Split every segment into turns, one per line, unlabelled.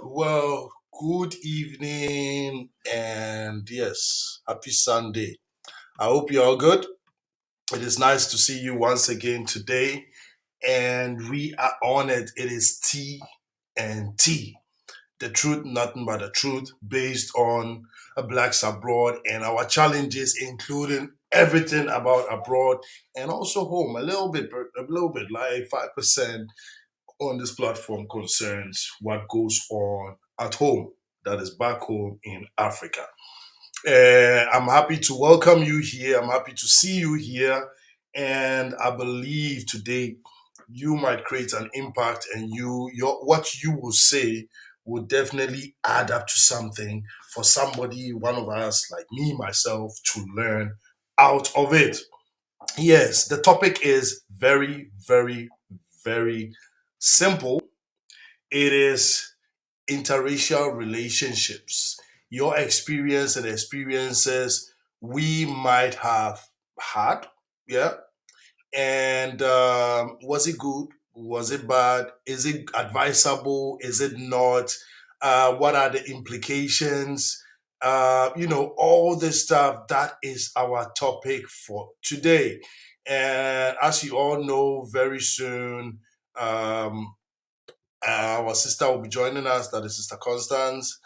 Well, good evening, and yes, happy Sunday. I hope you're all good. It is nice to see you once again today, and we are on it. It is T and T, the truth, nothing but the truth, based on blacks abroad and our challenges, including everything about abroad and also home. A little bit, like 5% on this platform concerns what goes on at home, that is back home in Africa. I'm happy to welcome you here. I'm happy to see you here. And I believe today you might create an impact, and what you will say will definitely add up to something for somebody, one of us, like me, myself, to learn out of it. Yes, the topic is very, very, very simple. It is interracial relationships, your experience and experiences we might have had. Yeah. And was it good? Was it bad? Is it advisable? Is it not? What are the implications? All this stuff. That is our topic for today. And as you all know, very soon, um, our sister will be joining us. That is Sister Constance.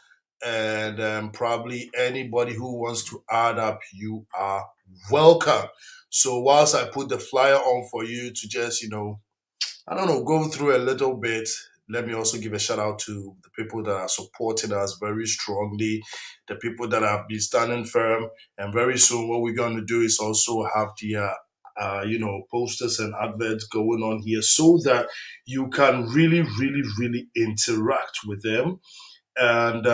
And probably anybody who wants to add up, you are welcome. So, whilst I put the flyer on for you to just, I don't know, go through a little bit, let me also give a shout out to the people that are supporting us very strongly, the people that have been standing firm. And very soon, what we're going to do is also have posters and adverts going on here so that you can really, really, really interact with them and,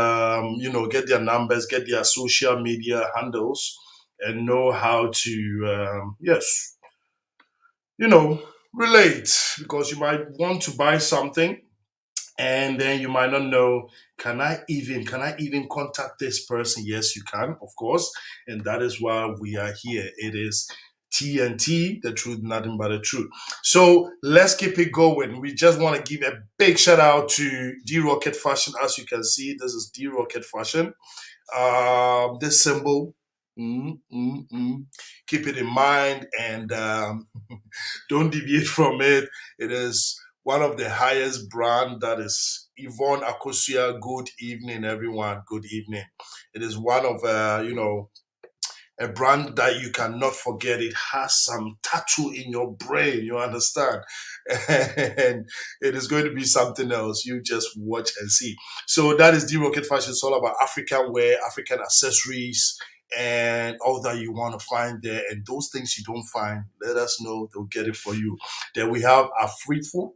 get their numbers, get their social media handles, and know how to, yes, you know, relate, because you might want to buy something and then you might not know, can I even contact this person? Yes, you can, of course. And that is why we are here. It is TNT, the truth, nothing but the truth. So let's keep it going. We just want to give a big shout out to D Rocket Fashion. As you can see, this is D Rocket Fashion. This symbol, mm, mm, mm. Keep it in mind, and don't deviate from it. It is one of the highest brand. That is Yvonne Akosia. Good evening, everyone. Good evening. It is one of a brand that you cannot forget. It has some tattoo in your brain, you understand? And it is going to be something else. You just watch and see. So that is D Rocket Fashion. It's all about African wear, African accessories, and all that you want to find there. And those things you don't find, let us know. They'll get it for you. Then we have Afrifo.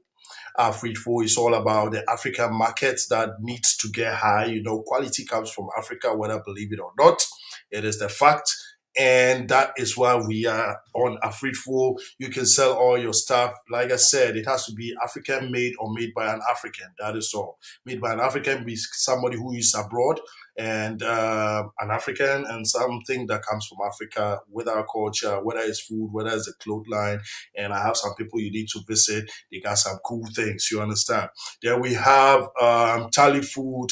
Afrifo is all about the African markets that needs to get high. Quality comes from Africa, whether believe it or not. It is the fact. And that is why we are on Afrifo. You can sell all your stuff. Like I said, it has to be African made or made by an African. That is all. Made by an African, be somebody who is abroad. and an African and something that comes from Africa with our culture, whether it's food, whether it's a clothesline. And I have some people you need to visit. They got some cool things, you understand. Then we have Tali Food,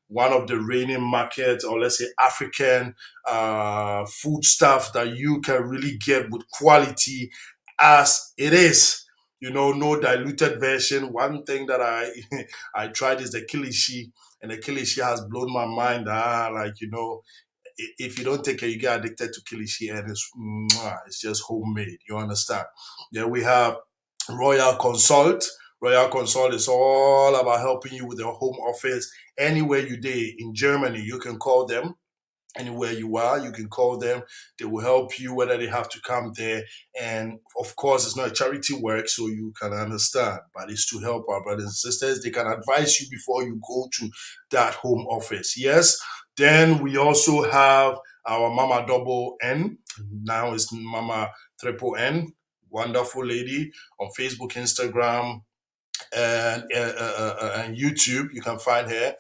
one of the reigning markets, or let's say African food stuff that you can really get with quality as it is. No diluted version. One thing that I I tried is the kilishi, and the kilishi has blown my mind. Like if you don't take it, you get addicted to kilishi, and it's just homemade. You understand? Then we have Royal Consult. Royal Consult is all about helping you with your home office anywhere you day in Germany. You can call them anywhere you are. You can call them. They will help you whether they have to come there. And of course, it's not a charity work, so you can understand. But it's to help our brothers and sisters. They can advise you before you go to that home office. Yes. Then we also have our Mama Double N. Now it's Mama Triple N. Wonderful lady on Facebook, Instagram, and YouTube. You can find her.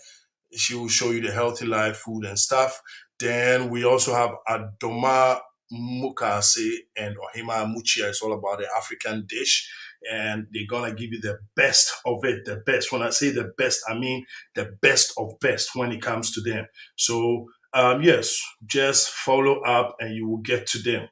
She will show you the healthy life, food, and stuff. Then we also have Adoma Mukase and Ohima Muchia. It's all about the African dish. And they're going to give you the best of it, the best. When I say the best, I mean the best of best when it comes to them. So, yes, just follow up and you will get to them.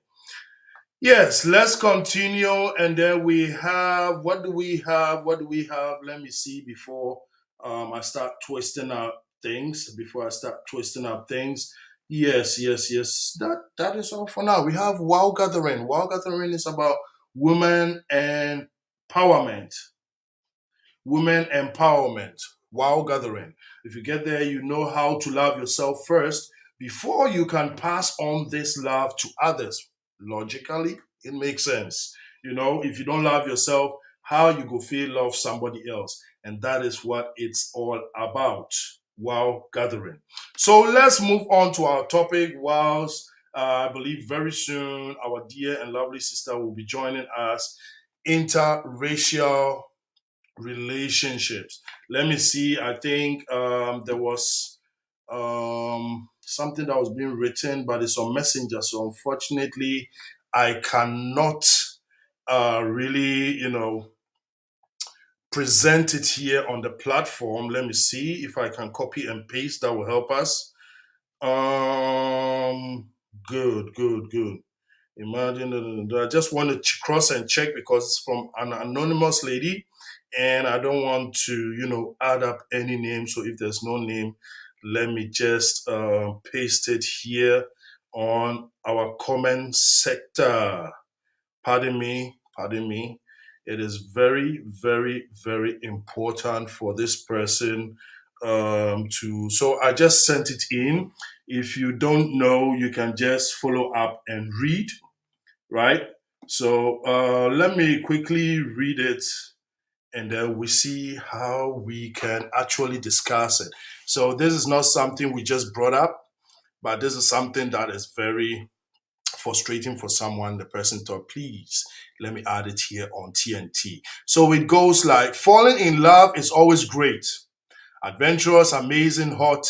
Yes, let's continue. And then we have, what do we have? What do we have? Let me see before I start twisting up things. Before I start twisting up things. Yes, yes, yes. That is all for now. We have Wow Gathering. Wow Gathering is about women and empowerment. Women empowerment. Wow gathering. If you get there, you know how to love yourself first before you can pass on this love to others. Logically, it makes sense. If you don't love yourself, how you go feel love somebody else. And that is what it's all about. Wow gathering. So let's move on to our topic. Whilst I believe very soon our dear and lovely sister will be joining us. Interracial relationships. Let me see. I think there was something that was being written, but it's on Messenger. So unfortunately, I cannot really, present it here on the platform. Let me see if I can copy and paste. That will help us. Good, good, good. Imagine. I just want to cross and check because it's from an anonymous lady, and I don't want to, add up any name. So if there's no name, let me just paste it here on our comment sector. Pardon me, pardon me. It is very, very, very important for this person to. So I just sent it in. If you don't know, you can just follow up and read, right? So let me quickly read it and then we see how we can actually discuss it. So this is not something we just brought up, but this is something that is very frustrating for someone. The person thought, please let me add it here on TNT. So it goes like, falling in love is always great, adventurous, amazing, hot.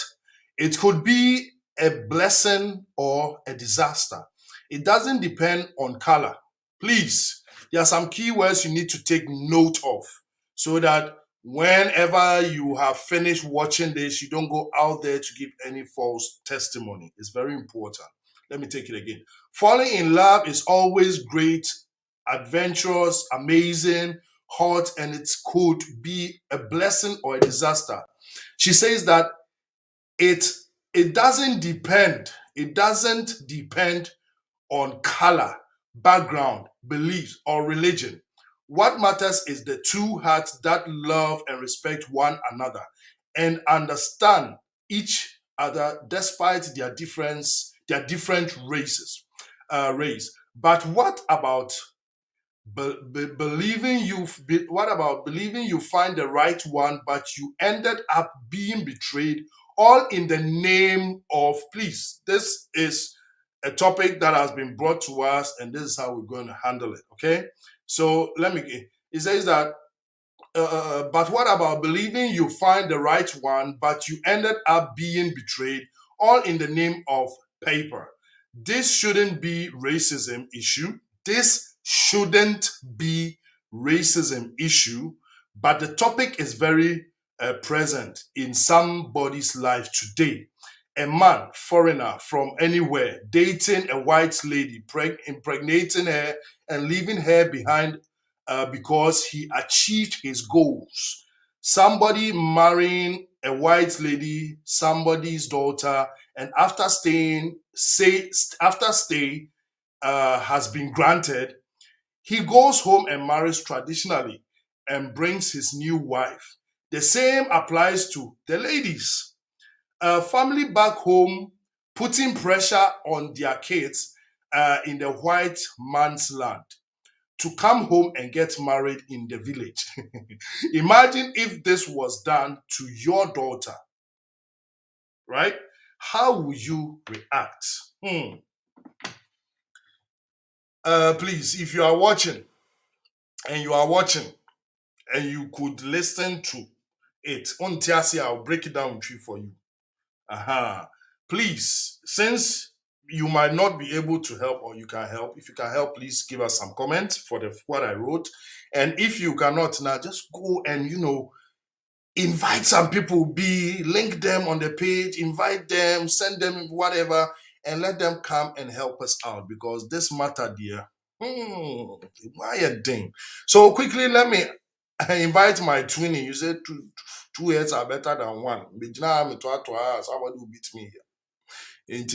It could be a blessing or a disaster. It doesn't depend on color. Please, there are some keywords you need to take note of so that whenever you have finished watching this, you don't go out there to give any false testimony. It's very important. Let me take it again. Falling in love is always great, adventurous, amazing, hot, and it could be a blessing or a disaster. She says that it it doesn't depend. It doesn't depend on color, background, beliefs, or religion. What matters is the two hearts that love and respect one another and understand each other despite their different race. But what about believing you find the right one, but you ended up being betrayed, all in the name of please? This is a topic that has been brought to us, and this is how we're going to handle it. Okay. So let me. It says that But what about believing you find the right one, but you ended up being betrayed, all in the name of paper? This shouldn't be racism issue. This shouldn't be racism issue, but the topic is very present in somebody's life today. A man, foreigner from anywhere, dating a white lady, impregnating her and leaving her behind because he achieved his goals. Somebody marrying a white lady, somebody's daughter, and after stay has been granted, he goes home and marries traditionally and brings his new wife. The same applies to the ladies. Family back home putting pressure on their kids in the white man's land to come home and get married in the village. Imagine if this was done to your daughter, right? How would you react? Please, if you are watching and you are watching and you could listen to it, on Tiasi, I'll break it down for you. Please, since you might not be able to help or you can help, if you can help, please give us some comments for the what I wrote. And if you cannot now, just go and invite some people, link them on the page, invite them, send them whatever, and let them come and help us out, because this matter, dear, why a thing. So quickly, let me invite my twinnie. You said two heads are better than one. Somebody will beat me here. And,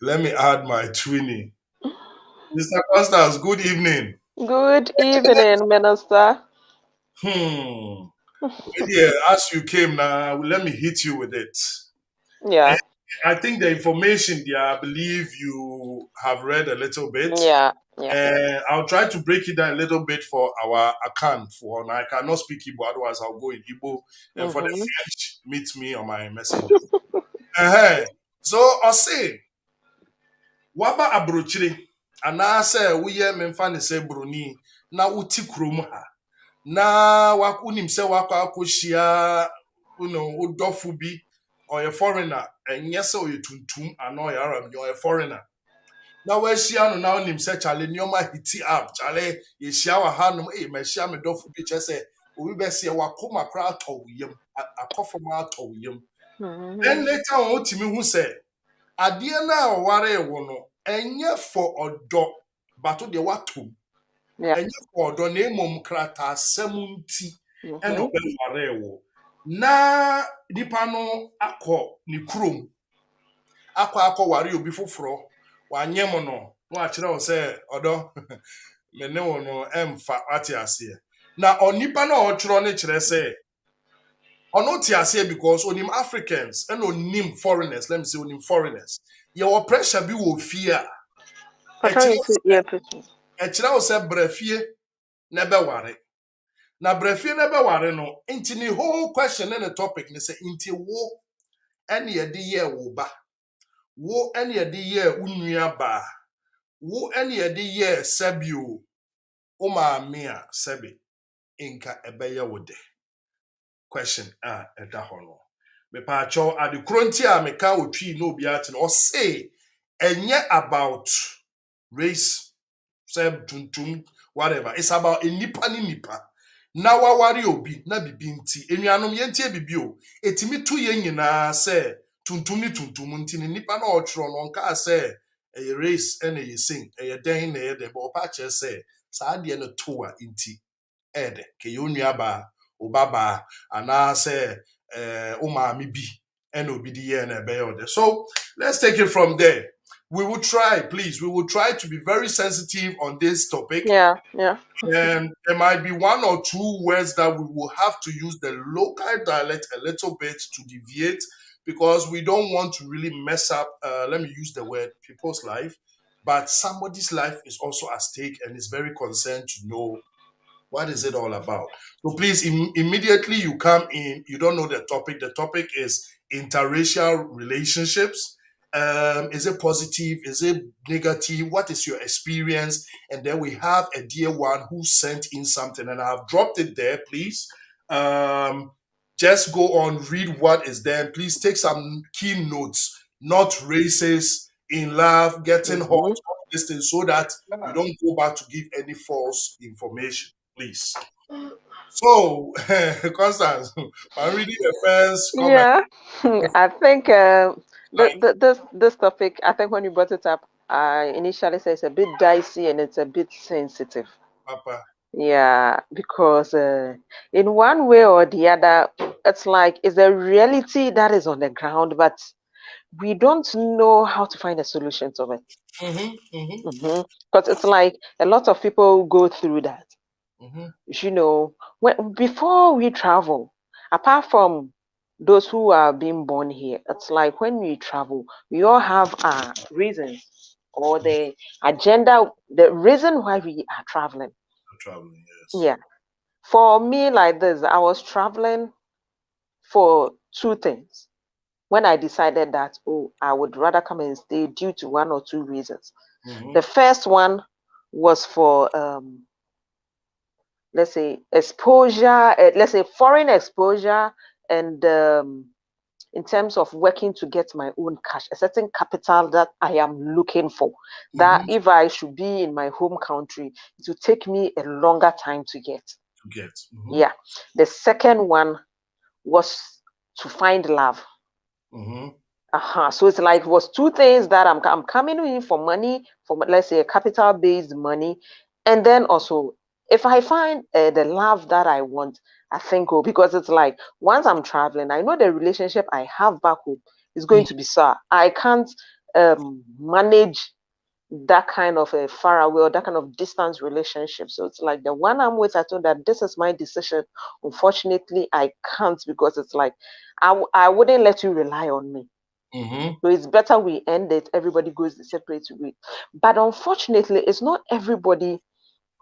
let me add my twinnie. Mr. Costas, good evening.
Good evening, Minister.
Yeah, as you came now, let me hit you with it.
Yeah,
I think the information there, I believe you have read a little bit.
yeah, yeah.
And I'll try to break it down a little bit for our account. For I cannot speak Igbo, otherwise I'll go in Igbo. And for the
Mm-hmm.
French, meet me on my messenger. So I'll say, waba abrochire, anaasɛ woyɛ memfa ne sɛ broni na wote kurom ha na wonim sɛ wakɔ akɔhyia wodɔfo bi ɔyɛ foreigner, ɛnyɛ sɛ ɔyɛ tuntum anaa ɔyɛ arab, ɔyɛ foreigner. Na wahyia no na wonim sɛ chale nneɔma hiti up chale yɛhyia wɔ hanom mahyia me dɔfo bi kyɛ sɛ obi bɛseɛ wakoma koraa atɔ wo yam akɔfam atɔ wo yam. Then later on wotumi hu sɛ adeɛ no a ɔwaree wo no ɛnyɛ for ɔdɔ bato deɛ watom
Yeah.
ɛnyɛ for ɔdɔ na mmom krataasɛm nti ɛna
Mm-hmm.
ɔbɛwaree wo. Na nipa no akɔ ne kurom akɔware obi foforɔ wanyɛ mo no na wakyerɛ wo sɛ ɔdɔ me ne wo no ɛmfa wate aseɛ. Na onipa no a ɔtwerɛ no kyerɛ sɛ ɔno te aseɛ because onim Africans ɛna onim foreigners. Let me say onim foreigners. Yɛwɔ pressure bi wɔ fie a ɛkyerɛ wo sɛ brɛfie na ɛbɛware. Na brɛfie na ɛbɛware no nti ne whole question ne topic ne sɛ nti wo ɛne yɛde yɛ wo ba, wo ɛne yɛde yɛ wo nua baa, wo ɛne yɛde yɛ sɛbio wo maame a sɛbi nka ɛbɛyɛ wo de. Question a ɛda hɔ no mepaakyɛw ade koro nti a meka otwi na obi ate no ɔse ɛnyɛ about race sɛ tuntum whatever, it's about nipa ne nipa na waware obi na bibi nti enuanom yɛntie bibi o etimi to yɛn nyinaa sɛ tuntum ne tuntum nti ne nipa na ɔtwerɛ no nka sɛ ɛyɛ race ɛna ɛyɛ sing ɛyɛ den na ɛyɛ de but ɔpa kyerɛ sɛ saa deɛ no to a nti ɛde kɛyɛ onua baa obaba anaasɛ wo maame bi ɛna obi di yɛ na ɛbɛyɛ ɔde. So let's take it from there. We will try, please. We will try to be very sensitive on this topic.
Yeah.
And there might be one or two words that we will have to use the local dialect a little bit to deviate because we don't want to really mess up, let me use the word, people's life. But somebody's life is also at stake and is very concerned to know what is it all about. So please, immediately you come in, you don't know the topic. The topic is interracial relationships. Is it positive? Is it negative? What is your experience? And then we have a dear one who sent in something, and I've dropped it there. Please, just go on, read what is there. And please take some key notes. Not racist, in love, getting hot,
Mm-hmm.
this thing, so that you don't go back to give any false information, please. So, Constance, I'm reading the first comment.
Yeah, I think
Like,
this topic, I think when you brought it up, I initially said it's a bit dicey and it's a bit sensitive.
Papa.
Yeah, because in one way or the other, it's like it's a reality that is on the ground, but we don't know how to find a solution to it.
Mm-hmm, mm-hmm,
Because it's like a lot of people go through that.
mm-hmm,
You know, before we travel, apart from those who are being born here, it's like when we travel, we all have reasons or the agenda, the reason why we are traveling.
traveling, yes.
Yeah. For me, like this, I was traveling for two things. When I decided that, oh, I would rather come and stay due to one or two reasons.
Mm-hmm,
The first one was for let's say exposure, let's say foreign exposure, and in terms of working to get my own cash, a certain capital that I am looking for. That
mm-hmm.
if I should be in my home country, it will take me a longer time to get.
To get. Mm-hmm,
Yeah. The second one was to find love.
mm-hmm,
So it's like it was two things that I'm coming in for money, for let's say a capital based money, and then also if I find the love that I want, I think oh because it's like once I'm traveling, I know the relationship I have back home is going to be sour. I can't manage that kind of a far away or that kind of distance relationship. So it's like the one I'm with, I told that this is my decision. Unfortunately, I can't because it's like I wouldn't let you rely on me.
mm-hmm.
So it's better we end it. Everybody goes the separate way. But unfortunately, it's not everybody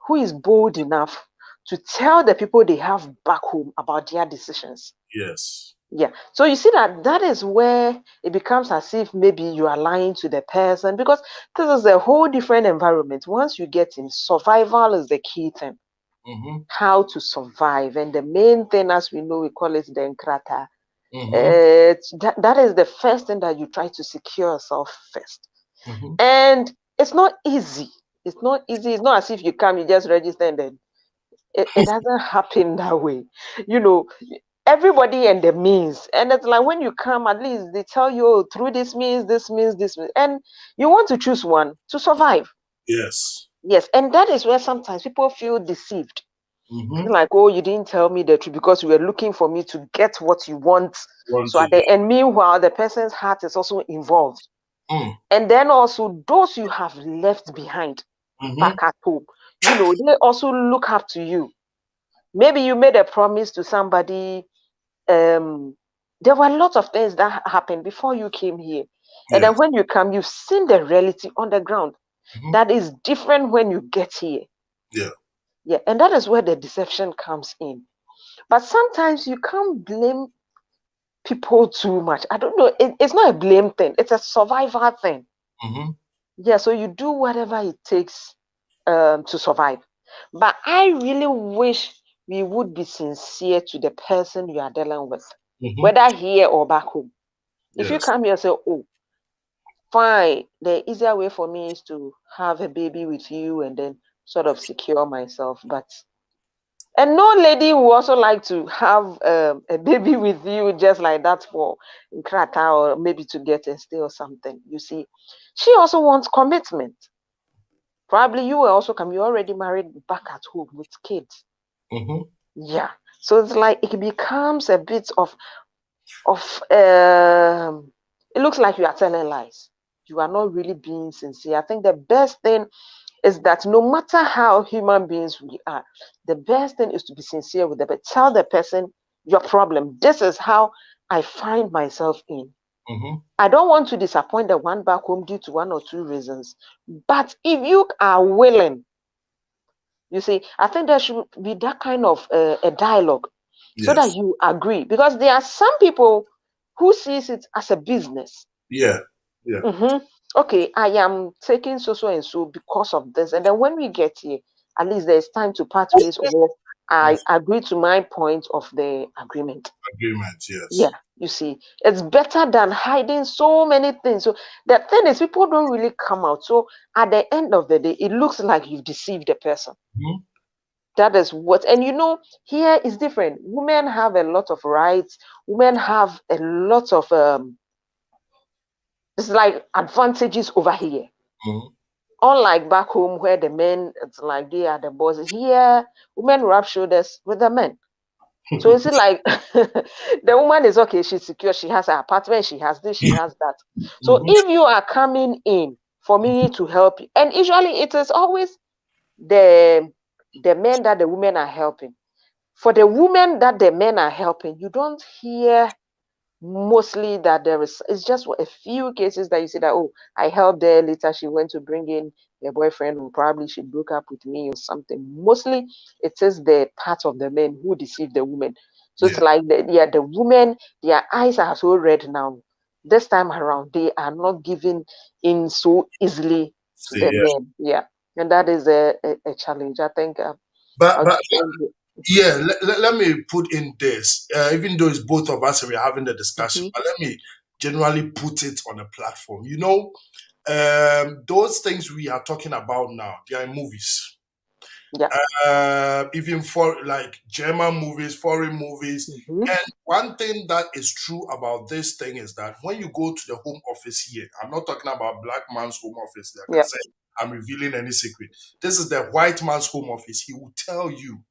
who is bold enough to tell the people they have back home about their decisions.
Yes.
Yeah. So you see that is where it becomes as if maybe you are lying to the person because this is a whole different environment. Once you get in, survival is the key thing.
Mm-hmm,
How to survive. And the main thing, as we know, we call it the enkrata.
mm-hmm,
That is the first thing that you try to secure yourself first.
mm-hmm.
And it's not easy. It's not easy. It's not as if you come, you just register and then it doesn't happen that way. You know, everybody and the means. And it's like when you come, at least they tell you oh, through this means, this means, this means. And you want to choose one to survive.
Yes.
Yes. And that is where sometimes people feel deceived.
Mm-hmm.
Like, oh, you didn't tell me the truth because you were looking for me to get what you want.
Want
So
to
at
get.
the end, meanwhile, the person's heart is also involved.
Mm.
And then also those you have left behind
Mm-hmm.
back at home, they also look up to you. Maybe you made a promise to somebody. There were a lot of things that happened before you came here. And then
Yes.
when you come, you've seen the reality on the ground.
Mm-hmm.
That is different when you get here.
Yeah.
Yeah. And that is where the deception comes in. But sometimes you can't blame people too much. I don't know. It's not a blame thing, it's a survival thing.
Mm-hmm.
Yeah. So you do whatever it takes to survive. But I really wish we would be sincere to the person you are dealing with,
Mm-hmm.
whether here or back home. If you
Yes.
come here and say, oh, fine, the easier way for me is to have a baby with you and then sort of secure myself. And no lady will also like to have a baby with you just like that for krata or maybe to get a stay or something. You see, she also wants commitment. Probably you will also come. You're already married back at home with kids.
Mm-hmm.
Yeah. So it's like it becomes a bit of it looks like you are telling lies. You are not really being sincere. I think the best thing is that no matter how human beings we are, the best thing is to be sincere with them. But tell the person your problem. This is how I find myself in.
Mm-hmm.
I don't want to disappoint the one back home due to one or two reasons. But if you are willing, you see, I think there should be that kind of a dialogue so that
Yes.
you agree. Because there are some people who sees it as a business.
Yeah. Yeah.
Okay, I am taking so and so because of this. And then when we get here, at least there's time to part ways, or I
Yes.
agree to my point of the agreement.
Agreement.
Yeah,
Yes.
you see, it's better than hiding so many things. So the thing is, people don't really come out. So at the end of the day, it looks like you've deceived the person.
Mhm.
That is what, and here is different. Women have a lot of rights. Women have a lot of it's like advantages over here.
Mhm.
Unlike back home where the men, it's like they are the bosses. Here, women rub shoulders with the men. So it's like the woman is okay, she's secure, she has her apartment, she has this, she has that. So
Mhm.
if you are coming in for me to help you, and usually it is always the men that the women are helping. For the women that the men are helping, you don't hear mostly that it's just a few cases that you see that, oh, I helped her, later she went to bring in a boyfriend who probably she broke up with me or something. Mostly it is the part of the men who deceive the women. So it's
Yeah.
like the women, their eyes are so red now. This time around they are not giving in so easily to
See,
the
yeah.
men. Yeah, and that is a challenge, I think.
But
I'll
but
change it.
yeah, let me put in this. Even though it's both of us and we're having the discussion,
Mhm.
but let me generally put it on a platform. Those things we are talking about now, they are in movies.
Yeah.
Even for like German movies, foreign movies.
Mhm.
And one thing that is true about this thing is that when you go to the home office here, I'm not talking about black man's home office. Like I
Yeah.
said, I'm revealing any secret. This is the white man's home office. He will tell you,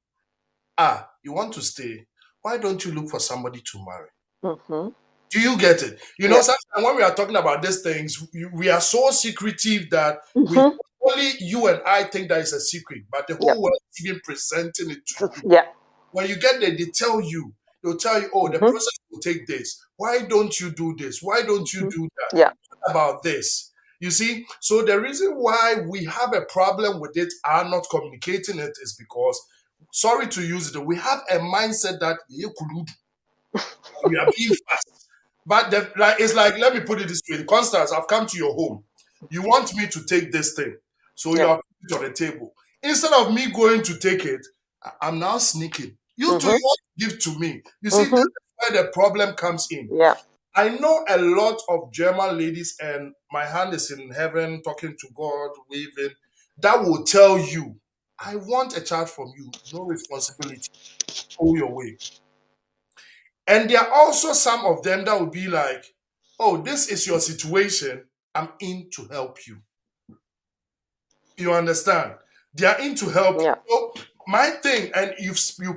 you want to stay? Why don't you look for somebody to marry?
Mhm.
Do you get it?
Yeah.
Sometimes when we are talking about these things, we are so secretive that we
Mhm.
only you and I think that is a secret, but the
Yeah.
whole world is even presenting it to you.
Yeah.
When you get there, they'll tell you, oh, the
Mhm.
process will take this. Why don't you do this? Why don't you
Mhm.
do that?
Yeah.
What about this? You see, so the reason why we have a problem with it are not communicating it is because, sorry to use it, we have a mindset that we are being fast. But it's like, let me put it this way. Constance, I've come to your home. You want me to take this thing. So you
Yeah.
are putting it on the table. Instead of me going to take it, I'm now sneaking. You two, you
Mhm.
want to give to me. You see, this
Mhm.
is where the problem comes in.
Yeah.
I know a lot of German ladies, and my hand is in heaven, talking to God, waving, that will tell you, I want a child from you, no responsibility. Go your way. And there are also some of them that will be like, oh, this is your situation. I'm in to help you. You understand? They are in to help you.
Yeah.
So my thing, and you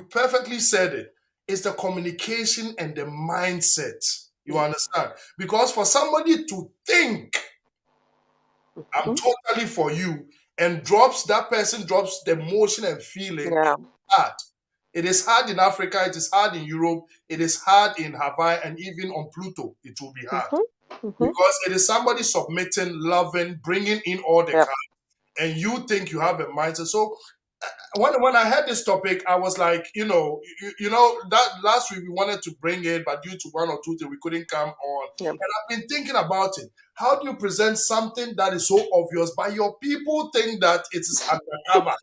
perfectly said it, is the communication and the mindset. You understand? Because for somebody to think I'm
Mhm.
totally for you and that person drops the emotion and feeling,
Yeah.
it's hard. It is hard in Africa, it is hard in Europe, it is hard in Hawaii, and even on Pluto, it will be hard.
Mhm. Mhm.
Because it is somebody submitting, loving, bringing in all the
Yeah.
cards, and you think you have a mindset. So when I had this topic, I was like, that last week we wanted to bring it, but due to one or two things, we couldn't come on.
Yeah.
And I've been thinking about it. How do you present something that is so obvious, but your people think that it is undercover?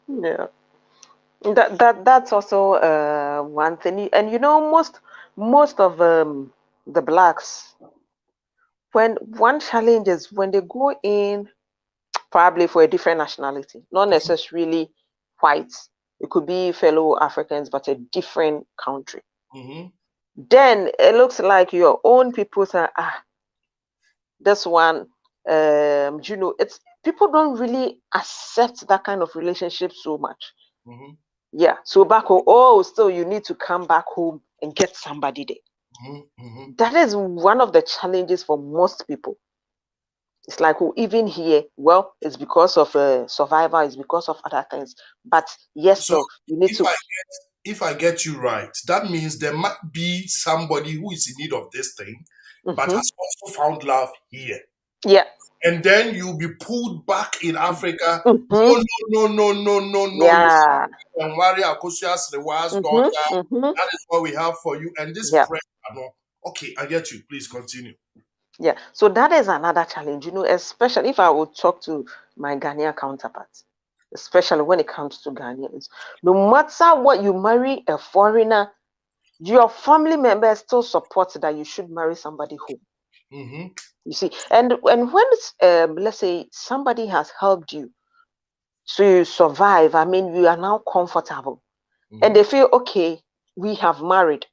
Yeah. That's also one thing. And most of the blacks, when one challenge is when they go in probably for a different nationality, not necessarily whites. It could be fellow Africans, but a different country.
Mm-hmm,
Then it looks like your own people say, this one, it's people don't really accept that kind of relationship so much.
mm-hmm,
Yeah. So back home, oh, still you need to come back home and get somebody there.
mm-hmm, mm-hmm.
That is one of the challenges for most people. It's like, oh, even here, well, it's because of survival, it's because of other things. But yes,
So
so you need
if
to.
I get you right, that means there might be somebody who is in need of this thing, but
Mhm.
has also found love here.
Yeah.
And then you'll be pulled back in Africa.
Mhm.
No, no, no, no, no, no, no. You
Yeah.
can marry Akosua Srewa's daughter.
Mhm. Mhm.
That is what we have for you. And this
Yeah.
pressure, no. Okay, I get you. Please continue.
Yeah, so that is another challenge, especially if I would talk to my Ghanaian counterparts, especially when it comes to Ghanaians. No matter what, you marry a foreigner, your family members still support that you should marry somebody home.
Mm-hmm.
You see, and when let's say somebody has helped you to survive, I mean, you are now comfortable, and
Mm-hmm.
they feel okay, we have married.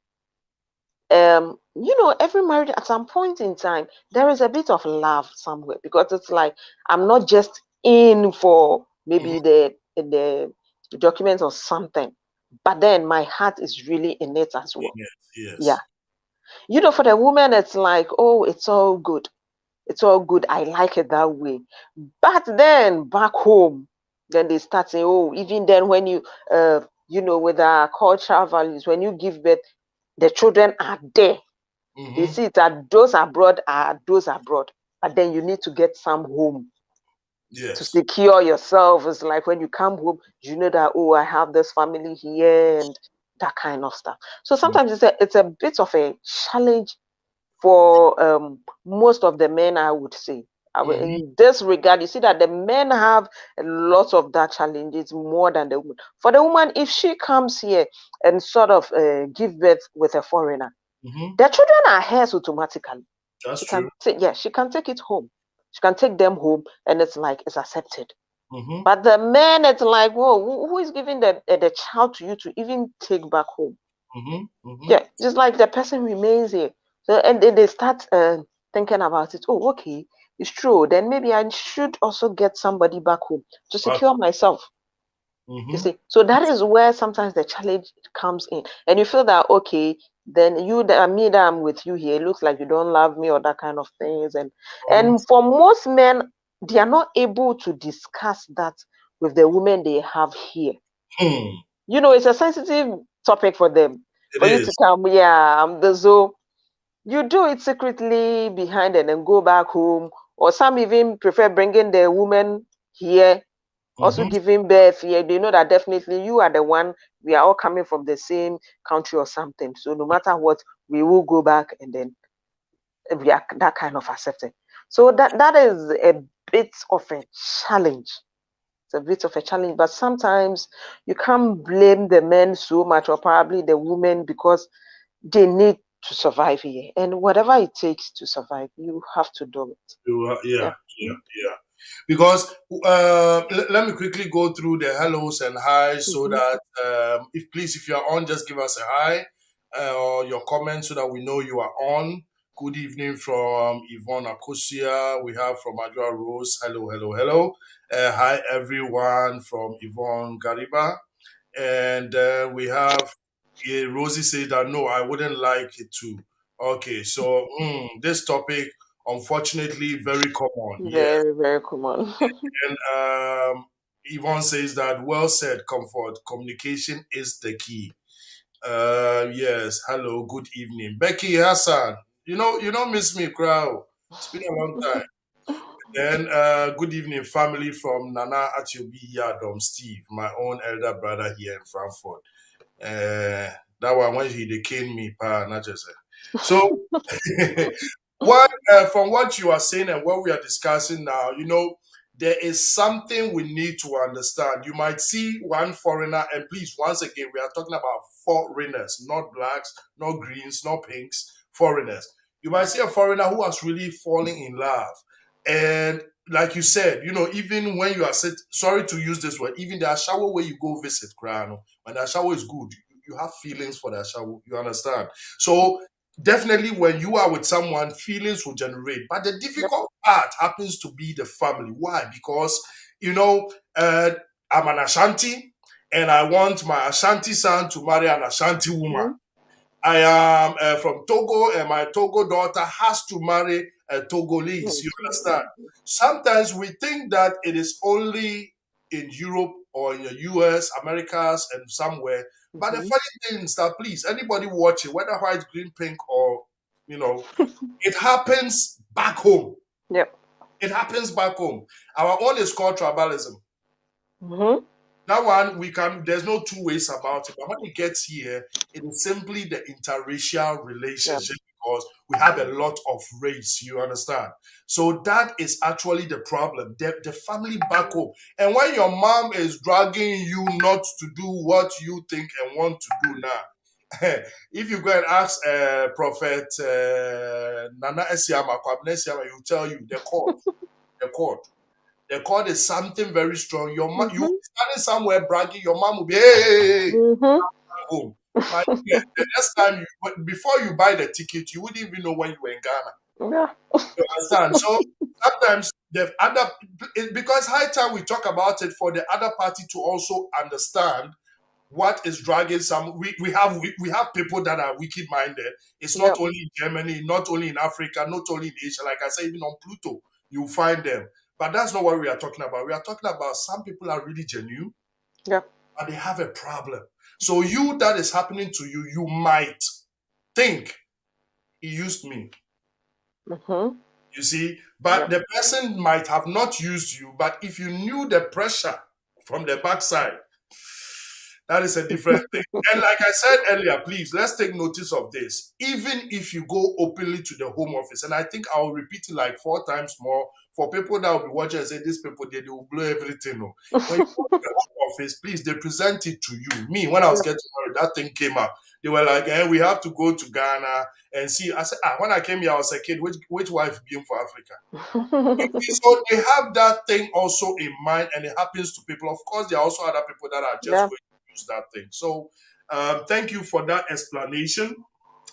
Every marriage at some point in time, there is a bit of love somewhere because it's like I'm not just in for
Mm-hmm.
maybe the documents or something, but then my heart is really in it as well.
Yes.
Yeah.
Yes.
For the woman, it's like, oh, it's all good. It's all good. I like it that way. But then back home, then they start saying, oh, even then when with our cultural values, when you give birth, the children are there. They
Mm-hmm.
see it that those abroad are those abroad. But then you need to get some home to
Yes.
secure yourself. It's like when you come home, you know that, oh, I have this family here and that kind of stuff. So sometimes it's a bit of a challenge for most of the men, I would say.
Mm-hmm.
In this regard, you see that the men have a lot of that challenges more than the woman. For the woman, if she comes here and sort of give birth with a foreigner,
Mm-hmm.
the children are hers automatically.
That's
She can
true.
take, yeah, she can take it home. She can take them home, and it's like it's accepted.
Mm-hmm.
But the men, it's like, whoa, who is giving the child to you to even take back home?
Mm-hmm. Mm-hmm.
Yeah, just like the person remains here. So and then they start thinking about it. Oh, okay, it's true. Then maybe I should also get somebody back home to secure myself. You
Mm-hmm.
see, so that is where sometimes the challenge comes in, and you feel that okay, then me that I'm with you here, it looks like you don't love me or that kind of things, and for most men, they are not able to discuss that with the women they have here.
Hmm.
It's a sensitive topic for them.
It
For you to
is.
come, yeah, the so you do it secretly behind and then go back home, or some even prefer bringing the woman here also
Mm-hmm.
giving birth here. They know that definitely you are the one. We are all coming from the same country or something. So no matter what, we will go back and then we are that kind of accepted. So that is a bit of a challenge. It's a bit of a challenge, but sometimes you can't blame the men so much, or probably the women, because they need to survive here. And whatever it takes to survive, you have to do it.
Yeah.
Yeah.
Yeah. Yeah. Because let me quickly go through the hellos and highs so
Mm-hmm.
that if you're on, just give us a hi or your comment so that we know you are on. Good evening from Yvonne Akosia. We have from Adra Rose. Hello, hello, hello. Hi everyone from Yvonne Gariba. And we have Rosie said that no, I wouldn't like it too. Okay, so this topic, unfortunately, very common. Yeah.
Very, very common.
And Yvonne says that well said, comfort. Communication is the key. Yes, hello, good evening. Becky Hassan, you don't miss me, crowd. It's been a long time. Then good evening, family from Nana Atiobi Yadom Steve, my own elder brother here in Frankfurt. That one when he they cane me, pa, not just so what from what you are saying and what we are discussing now, there is something we need to understand. You might see one foreigner, and please, once again, we are talking about foreigners, not blacks, not greens, not pinks, foreigners. You might see a foreigner who has really fallen in love. And like you said, even when you are sorry to use this word, even the shower where you go visit, Krano, when the shower is good, you have feelings for that shower. You understand? So definitely when you are with someone, feelings will generate. But the
Yep.
difficult part happens to be the family. Why? Because, you know, uh, I'm an Ashanti and I want my Ashanti son to marry an Ashanti woman.
Mhm.
I am from Togo and my Togo daughter has to marry a Togolese.
Mm,
You
too.
understand? Sometimes we think that it is only in Europe or in the US, Americas, and somewhere. But the
Mhm.
funny thing is that please, anybody watching, whether white, green, pink, or you know, it happens back home.
Yep.
It happens back home. Our own is called tribalism.
Mhm.
That one there's no two ways about it. But when it gets here, it is simply the interracial
Yep.
relationship. because we have a lot of race, you understand? So that is actually the problem. The family back home. And when your mom is dragging you not to do what you think and want to do now, if you go and ask Prophet Nana Esiama, Kwabena Esiama, he will tell you the court, the court. The cord is something very strong. Your mom, you will be standing somewhere bragging. Your mom will be, hey, home. My dear, the next time before you buy the ticket, you wouldn't even know when you were in Ghana.
Yeah.
You understand? So sometimes the other, because high time we talk about it for the other party to also understand what is dragging some. We have people that are wicked minded. It's
Yeah.
not only in Germany, not only in Africa, not only in Asia. Like I said, even on Pluto, you find them. But that's not what we are talking about. We are talking about some people are really genuine,
Yeah.
but they have a problem. So you that is happening to you, you might think he used me. You see, but
Yeah.
the person might have not used you. But if you knew the pressure from the backside, that is a different thing. And like I said earlier, please, let's take notice of this. Even if you go openly to the home office, and I think I'll repeat it like 4 times more for people that will be watching and say, these people, they will blow everything. No. When you go to the home office, please, they present it to you. Me, when I was getting married, that thing came up. They were like, we have to go to Ghana and see. I said, when I came here, I was a kid, which wife being for Africa? So they have that thing also in mind, and it happens to people. Of course, there are also other people that are just
Yeah.
going to use that thing. So thank you for that explanation.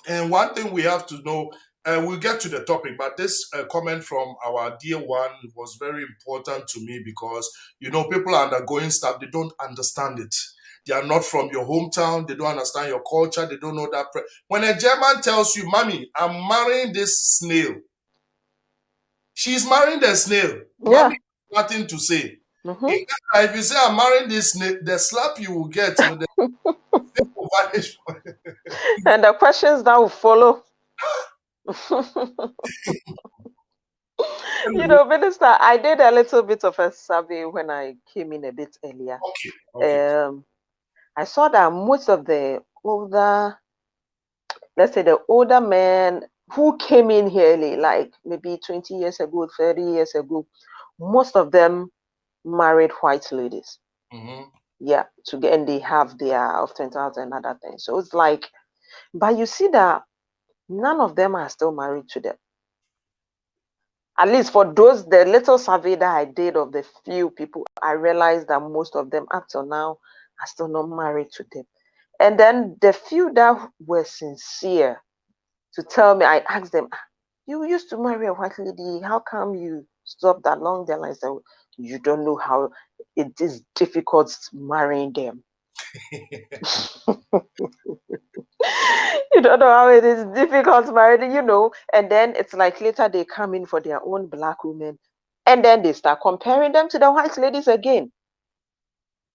And one thing we have to know, we'll get to the topic, but this comment from our dear one was very important to me because, people are undergoing stuff, they don't understand it. They are not from your hometown. They don't understand your culture. They don't know that. When a German tells you, Mommy, I'm marrying this snail, she's marrying the snail.
Yeah.
Mommy, nothing to say. In Ghana, if you say I'm marrying this snail, the slap you will get, the snail will vanish.
And the questions that will follow. Minister, I did a little bit of a survey when I came in a bit earlier.
Okay.
I saw that most of the older, let's say the older men who came in here like maybe 20 years ago, 30 years ago, most of them married white ladies. Yeah, and they have their often and other things. So it's like, but you see that none of them are still married to them. At least for the little survey that I did of the few people, I realized that most of them up till now are still not married to them. And then the few that were sincere to tell me, I asked them, you used to marry a white lady, how come you stopped along the line? So you don't know how it is difficult marrying them. You don't know how it is difficult marrying, and then it's like later they come in for their own black women, and then they start comparing them to the white ladies again.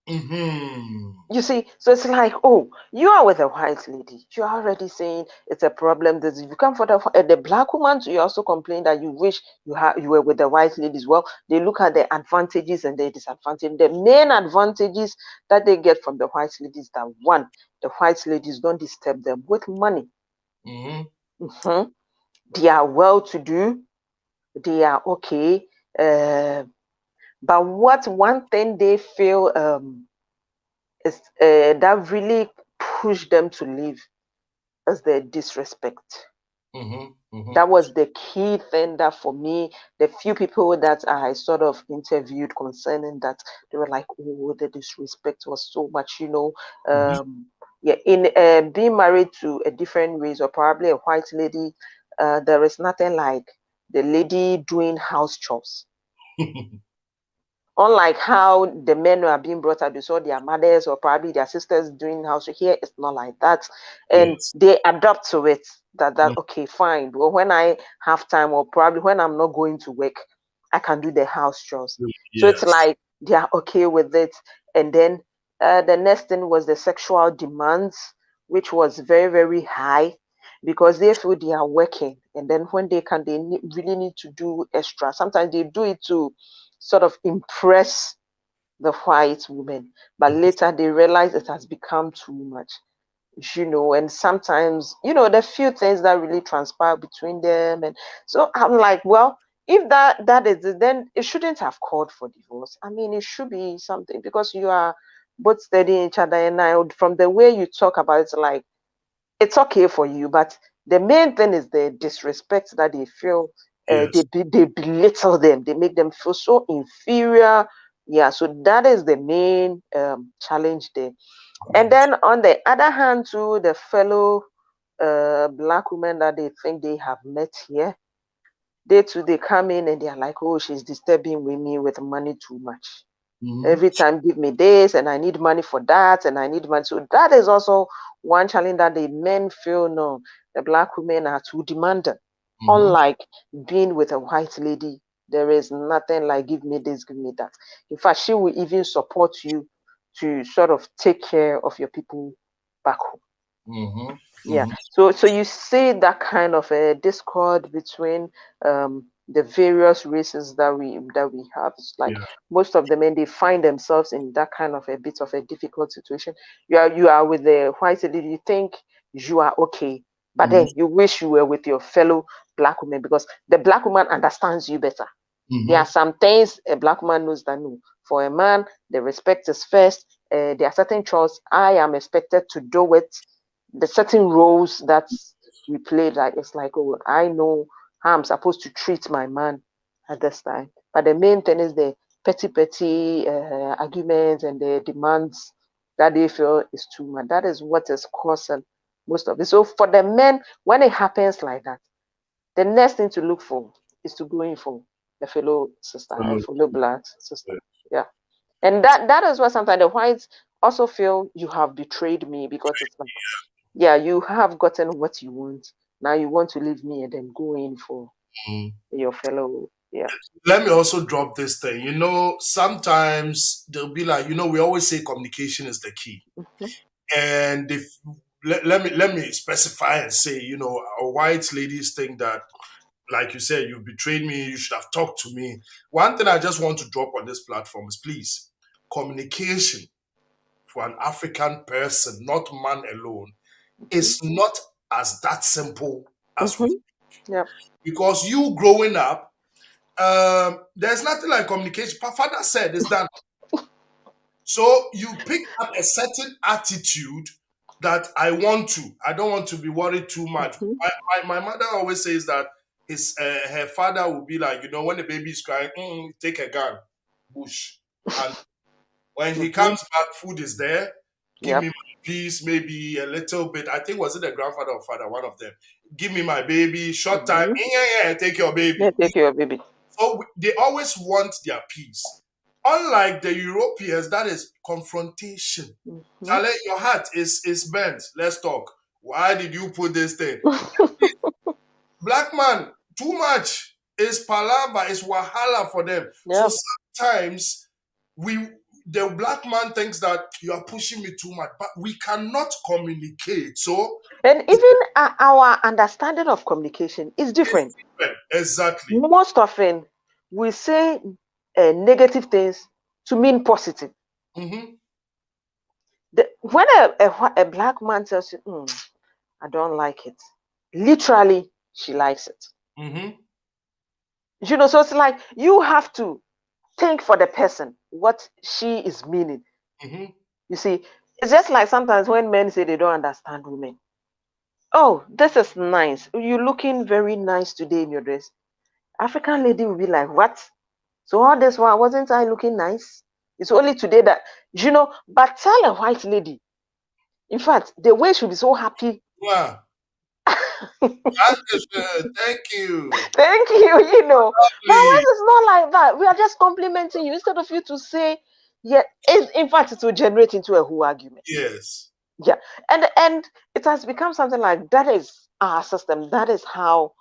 You see, so it's like, oh, you are with a white lady. You're already saying it's a problem. That if you come for the black woman, you also complain that you wish you were with the white ladies. Well, they look at the advantages and the disadvantages. The main advantages that they get from the white ladies that one, the white ladies don't disturb them with money. They are well-to-do. They are okay. But one thing they feel is that really pushed them to leave is the disrespect. That was the key thing that for me, the few people that I sort of interviewed concerning that, they were like, oh, the disrespect was so much, yeah, in being married to a different race or probably a white lady, there is nothing like the lady doing house chores. Unlike how the men are being brought up, they saw their mothers or probably their sisters doing house. Here, it's not like that, and they adapt to it. That okay, fine. Well, when I have time, or probably when I'm not going to work, I can do the house chores. So it's like they are okay with it. And then the next thing was the sexual demands, which was very, very high because they feel they are working, and then when they really need to do extra. Sometimes they do it to sort of impress the white women, but later they realize it has become too much. And sometimes, the few things that really transpire between them. And so I'm like, well, if that is it, then it shouldn't have called for divorce. I mean, it should be something because you are both studying each other. And from the way you talk about it, like, it's okay for you, but the main thing is the disrespect that they feel.
Yes.
They belittle them. They make them feel so inferior. Yeah, so that is the main challenge there. And then on the other hand, too, the fellow black women that they think they have met here, they too they come in and they are like, oh, she's disturbing with me with money too much.
Mm-hmm.
Every time give me this and I need money for that and I need money. So that is also one challenge that the men feel no, the black women are too demanding.
Mm-hmm.
Unlike being with a white lady, there is nothing like give me this, give me that. In fact, she will even support you to sort of take care of your people back home.
Mm-hmm.
Yeah.
Mm-hmm.
So you see that kind of a discord between the various races that we have. It's like
Yeah.
most of the men they find themselves in that kind of a bit of a difficult situation. You are with the white lady, you think you are okay, but
Mm-hmm.
then you wish you were with your fellow black woman because the black woman understands you better. There are
Mm-hmm.
some things a black man knows that no. For a man, the respect is first. There are certain chores I am expected to do it. The certain roles that we play, like it's like, oh, I know how I'm supposed to treat my man at this time. But the main thing is the petty arguments and the demands that they feel is too much. That is what is causing most of it. So for the men, when it happens like that, the next thing to look for is to go in for a fellow sister, a
Follow.
fellow black sister.
Yeah.
Yeah. And that is why sometimes the whites also feel you have betrayed me because it's like, yeah, you have gotten what you want. Now you want to leave me and then go in for
Mm.
your fellow. Yeah.
Let me also drop this thing. Sometimes they'll be like, we always say communication is the key.
Mhm,
And if let me specify and say, white ladies think that, like you said, you betrayed me, you should have talked to me. One thing I just want to drop on this platform is, please, communication for an African person, not man alone,
mhm,
is not as that simple as we,
mhm. Yeah.
because you growing up, there's nothing like communication. My father said it's done. So you pick up a certain attitude that I don't want to be worried too much.
Mhm,
My mother always says that her father will be like, when the baby is crying, take a gun, bush. And when he
mhm.
comes back, food is there. Give me
Yep.
my piece, maybe a little bit. I think, was it the grandfather or father, one of them? Give me my baby, short time,
Mhm.
yeah, take your
Yeah,
baby.
take your baby.
So they always want their peace. Unlike the Europeans, that is confrontation.
Mhm.
Charlie, your heart is bent. Let's talk. Why did you put this thing? Black man, too much. Is palava, is wahala for them. So
Yeah.
sometimes we the black man thinks that you are pushing me too much, but we cannot communicate. So
And even our understanding of communication is
it's
different.
different. Exactly.
Most often, we say negative things to mean positive.
Mm-hmm.
When a black man tells you, I don't like it, literally, she likes it.
Mm-hmm.
So it's like you have to think for the person what she is meaning.
Mm-hmm.
You see, it's just like sometimes when men say they don't understand women. Oh, this is nice. You're looking very nice today in your dress. African lady will be like, what? So all this while wasn't I looking nice? It's only today that but tell a white lady. In fact, the way she'll be so happy.
Wow. Thank you.
Thank you. But
Lovely.
when it's not like that, we are just complimenting you instead of you to say, yeah, in fact, it will generate into a whole argument.
Yes.
Yeah. And it has become something like that is our system. That is how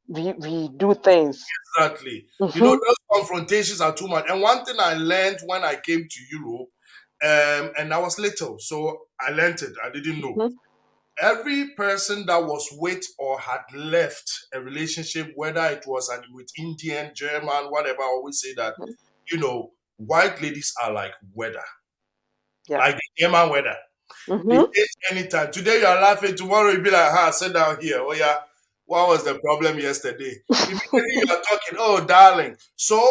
we do things.
Exactly.
Mm-hmm,
Those confrontations are too much. And one thing I learned when I came to Europe, and I was little, so I learned it. I didn't know.
mm-hmm,
Every person that was with or had left a relationship, whether it was with Indian, German, whatever, I always say that,
mm-hmm.
white ladies are like weather,
Yeah.
like the German weather. They
Mm-hmm.
change anytime. Today you are laughing, tomorrow you'll be like, sit down here. Oh yeah, what was the problem yesterday? Immediately you are talking, oh darling. So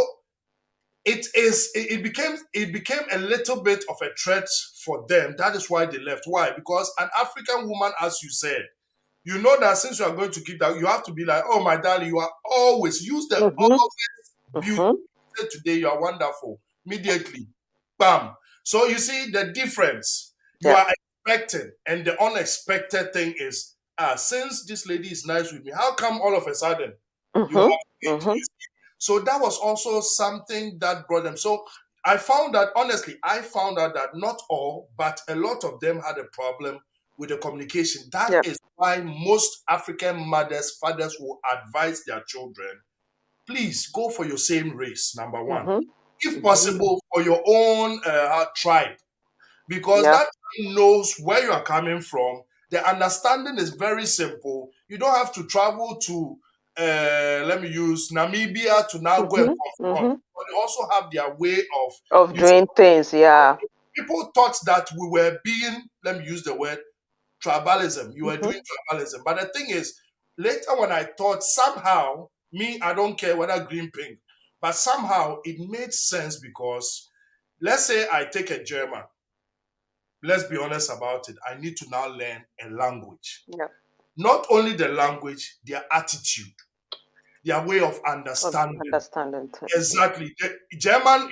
it became a little bit of a threat for them. That is why they left. Why? Because an African woman, as you said, you know that since you are going to keep that, you have to be like, oh my darling, you are always use the
Mm-hmm.
always beauty.
Mm-hmm.
Today you are wonderful. Immediately, bam. So you see the difference. You
Yeah.
are expecting, and the unexpected thing is, since this lady is nice with me, how come all of a sudden you have
Mm-hmm.
to change?
Mm-hmm.
So that was also something that brought them. So I found that, honestly, I found out that not all, but a lot of them had a problem with the communication. That
Yeah.
is why most African mothers, fathers will advise their children, please go for your same race, number one.
Mm-hmm.
If
Mm-hmm.
possible, for your own tribe, because
Yeah.
that knows where you are coming from. The understanding is very simple. You don't have to travel to, let me use Namibia to now go and
Mm-hmm.
confront.
Mm-hmm.
But they also have their way of,
Of
you see,
doing things. Yeah.
people thought that we were being, let me use the word, tribalism. You were
Mm-hmm.
doing tribalism. But the thing is, later when I thought somehow, me, I don't care whether green, pink, but somehow it made sense because let's say I take a German. Let's be honest about it. I need to now learn a language.
Yeah.
Not only the language, their attitude, their way of
Of
understanding.
understanding things. Yeah.
Exactly. The German,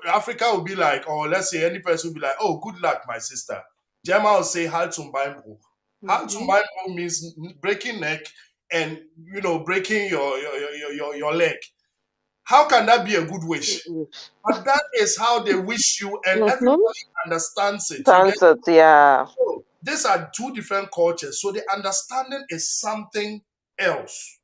Africa will be like, or let's say any person will be like, oh, good luck, my sister. German will say, Halt zum Beinbruch. Halt zum
Mm-hmm.
Beinbruch means breaking neck and, breaking your leg. How can that be a good wish? But that is how they wish you, and
Mm-hmm.
everybody understands it. You get.
Sunset. Yeah.
So these are two different cultures. So the understanding is something else.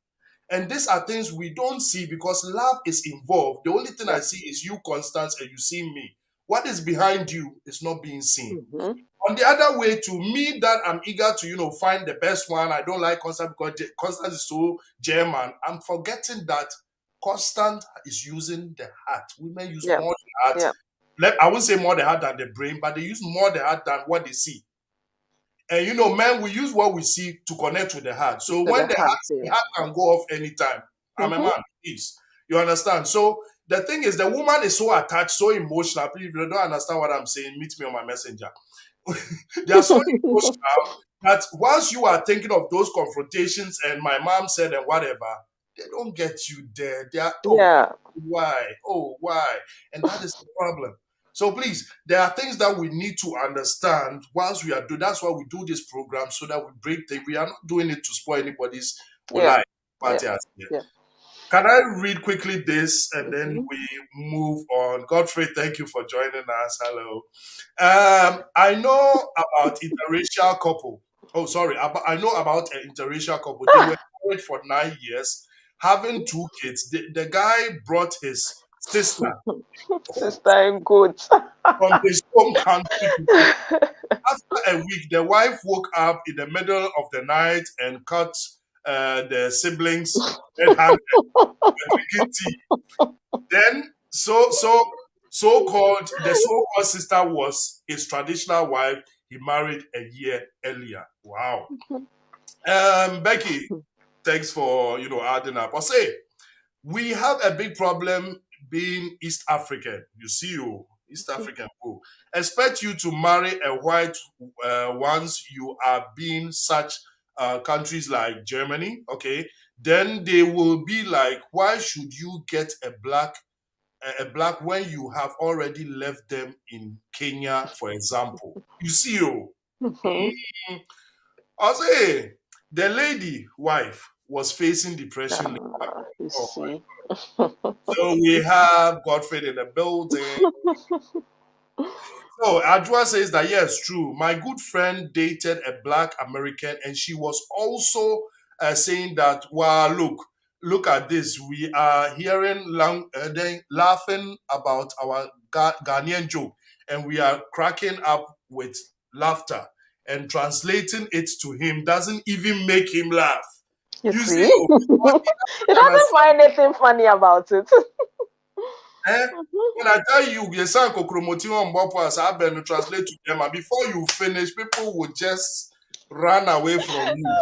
And these are things we don't see because love is involved. The only thing I
Yeah.
see is you, Constance, and you see me. What is behind you is not being seen.
Mm-hmm.
On the other way, to me, that I'm eager to, find the best one. I don't like Constance because Constance is so German. I'm forgetting that Constance is using the heart. Women use
Yeah.
more the heart.
Yeah.
I wouldn't say more the heart than the brain, but they use more the heart than what they see. And men, we use what we see to connect with the heart. So
To
when
the
the
heart.
heart, the
Yeah.
heart can go off anytime. I'm a
Mm-hmm.
man, please. You understand? So the thing is, the woman is so attached, so emotional. Please, if you don't understand what I'm saying, meet me on my messenger. They are so emotional that once you are thinking of those confrontations and my mom said and whatever, they don't get you there. They are, oh,
Yeah.
why? Oh, why? And that is the problem. So please, there are things that we need to understand once we are doing. That's why we do this program so that we break things. We are not doing it to spoil anybody's
Yeah.
life.
Yeah. Yeah.
Can I read quickly this and then
Mm-hmm.
we move on? Godfrey, thank you for joining us. Hello. I know about interracial couple. Oh, sorry. I know about an interracial couple. They were married for 9 years, having two kids. The guy brought his sister
Sister and goat.
from his home country to Kenya. After a week, the wife woke up in the middle of the night and cut the siblings red handed drinking tea. Then the so-called sister was his traditional wife. He married a year earlier. Wow. Becky, thanks for adding up. I'll say we have a big problem being East African. You see, East African. Oh, expect you to marry a white once you are being such countries like Germany. Okay, then they will be like, why should you get a black when you have already left them in Kenya, for example. You see,
Mm-hmm.
I'll say the lady wife was facing depression.
You
Oh my.
see.
So we have Godfrey in the building. So Adwa says that yes, true. My good friend dated a black American, and she was also saying that, wow, look at this. We are hearing them laughing about our Ghanaian joke, and we are cracking up with laughter. And translating it to him doesn't even make him laugh.
You
You see,
see. It
and I
doesn't find anything funny about it.
Eh? When I tell you, you sound kokromoti on Bopas, I better translate to them, and before you finish, people will just run away from you.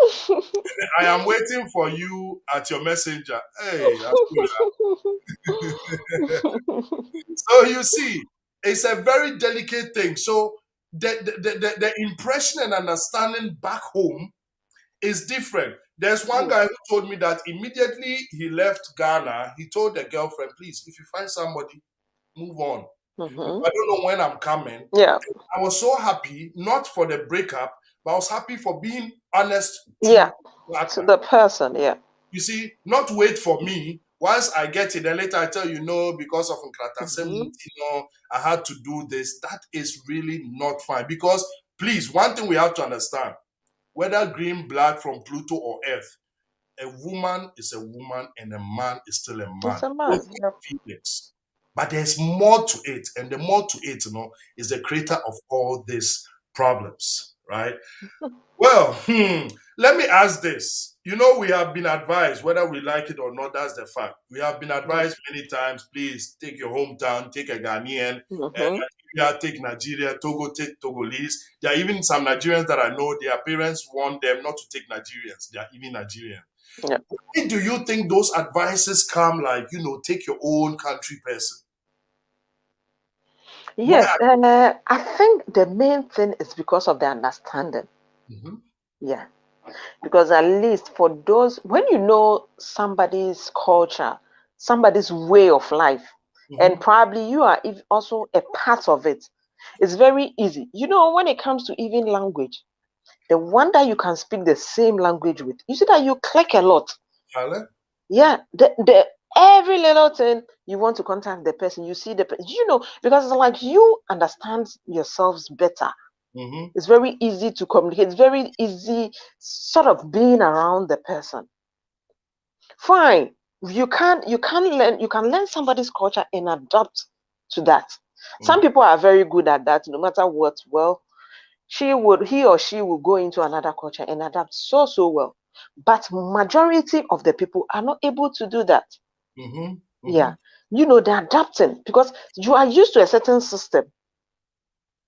I am waiting for you at your messenger. Hey, that's
Mhm.
so you see, it's a very delicate thing. So the impression and understanding back home is different. There's one guy who told me that immediately he left Ghana, he told the girlfriend, please, if you find somebody, move on. I don't know when I'm coming.
Yeah.
I was so happy, not for the breakup, but I was happy for being honest
Yeah.
to
To
partner.
the person. Yeah.
You see, not wait for me. Once I get it, then later I tell you, no, because of Nkratasem,
Mhm.
I had to do this. That is really not fine. Because please, one thing we have to understand, whether green, black, from Pluto or Earth, a woman is a woman and a man is still a
It's
man.
a
Both
man.
have feelings. But there's more to it. And the more to it, is the creator of all these problems, right? Well, let me ask this. We have been advised, whether we like it or not, that's the fact. We have been advised many times, please take your hometown, take a Ghanaian,
Mm-hmm.
Nigeria, take Nigeria, Togo, take Togolese. There are even some Nigerians that I know, their parents want them not to take Nigerians. They are even Nigerian.
Yeah.
Why do you think those advices come like, take your own country person?
Yes.
Why?
I think the main thing is because of the understanding.
Mhm,
Yeah. Because at least for those, when you know somebody's culture, somebody's way of life, and
mhm.
probably you are also a part of it, it's very easy. When it comes to even language, the one that you can speak the same language with, you see that you click a lot.
Hello?
Yeah, the every little thing you want to contact the person, you see the because it's like you understand yourselves better.
Mhm,
It's very easy to communicate. It's very easy, sort of being around the person. Fine, you can learn somebody's culture and adapt to that. Some
mhm,
people are very good at that. No matter what, well, he or she will go into another culture and adapt so well. But majority of the people are not able to do that.
mhm,
Yeah.
mhm.
They're adapting because you are used to a certain system.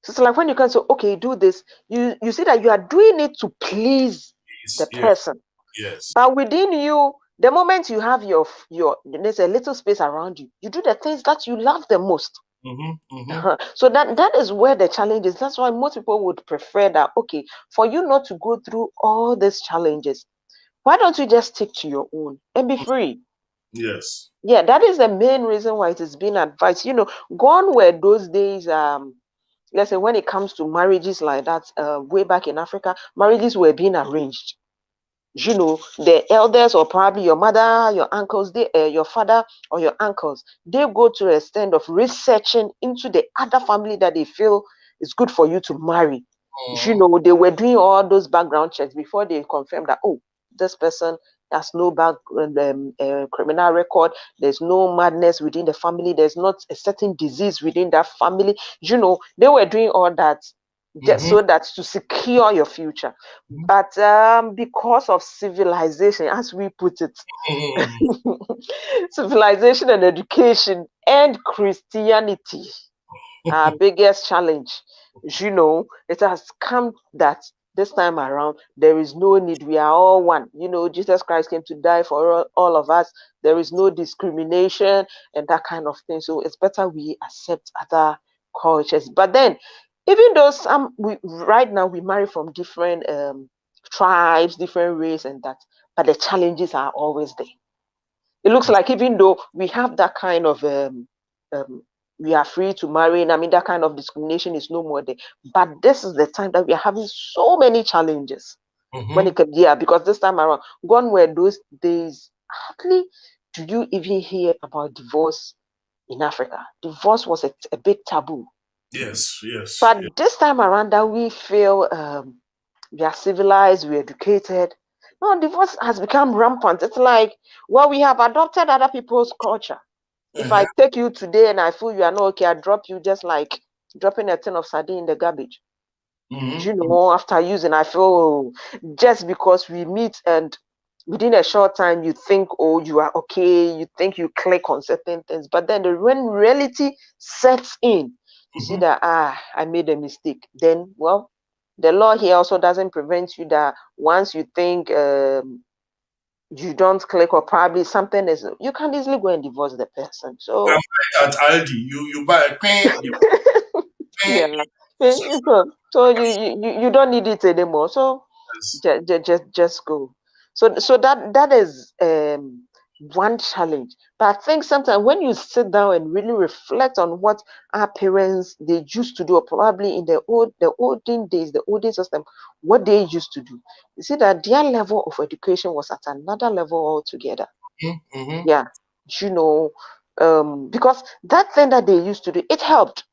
So it's like when you can say, okay, do this, you see that you are doing it to please the
Yes,
person.
yes.
But within you, the moment you have there's a little space around you, you do the things that you love the most.
Mhm, mhm.
So that is where the challenge is. That's why most people would prefer that, okay, for you not to go through all these challenges, why don't you just stick to your own and be free?
Yes.
Yeah, that is the main reason why it is being advised. Gone were those days. Let's say when it comes to marriages like that, way back in Africa, marriages were being arranged. The elders or probably your mother, your uncles, your father or your uncles, they go to the extent of researching into the other family that they feel is good for you to marry.
Mhm,
They were doing all those background checks before they confirmed that, oh, this person has no criminal record. There's no madness within the family. There's not a certain disease within that family. They were doing all that just
mhm,
so that to secure your future.
mhm,
But because of civilization, as we put it,
mhm,
civilization and education and Christianity, our biggest challenge. It has come that this time around, there is no need. We are all one. Jesus Christ came to die for all of us. There is no discrimination and that kind of thing. So it's better we accept other cultures. But then, even though right now we marry from different tribes, different race, and that, but the challenges are always there. It looks like even though we have that kind of um, we are free to marry, and I mean that kind of discrimination is no more there. But this is the time that we are having so many challenges when it
mhm.
comes, yeah, because this time around, gone were those days. Hardly do you even hear about divorce in Africa. Divorce was a big taboo.
Yes, yes, yes.
But this time around, that we feel we are civilized, we're educated. No, divorce has become rampant. It's like, well, we have adopted other people's culture. If I
Uh-huh.
take you today and I feel you are not okay, I drop you just like dropping a tin of sardine in the garbage.
Mhm,
After using, I feel just because we meet and within a short time you think, oh, you are okay, you think you click on certain things, but then when reality sets in, you see
Mm-hmm.
that, I made a mistake. Then, well, the law here also doesn't prevent you that once you think you don't click, or probably something is, you can easily go and divorce the person.
You
So
can buy it at Aldi. You buy a pen, the pen,
yeah. So you don't need it anymore. So
yes.
just go. So that is one challenge. But I think sometimes when you sit down and really reflect on what our parents they used to do, or probably in the olden days, the olden system, what they used to do, you see that their level of education was at another level altogether.
Mm-hmm.
Yeah, you know, because that thing that they used to do, it helped.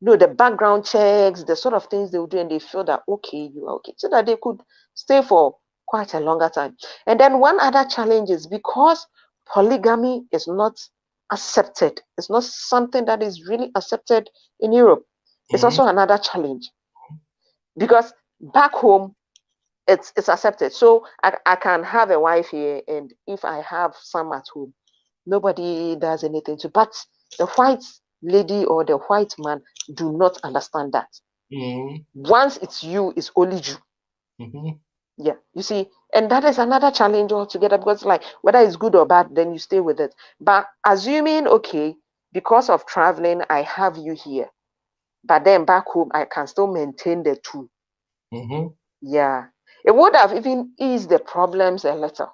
The background checks, the sort of things they would do, and they feel that okay, you are okay, so that they could stay for quite a longer time. And then one other challenge is because polygamy is not accepted, it's not something that is really accepted in Europe. It's
Mm-hmm.
also another challenge because back home it's accepted. So I can have a wife here, and if I have some at home, nobody does anything to. But the white lady or the white man do not understand that.
Mm-hmm.
Once it's you, it's only you.
Mm-hmm.
Yeah, you see, and that is another challenge altogether, because like whether it's good or bad, then you stay with it. But assuming okay, because of traveling, I have you here, but then back home I can still maintain the two.
Mm-hmm.
Yeah, it would have even eased the problems a little.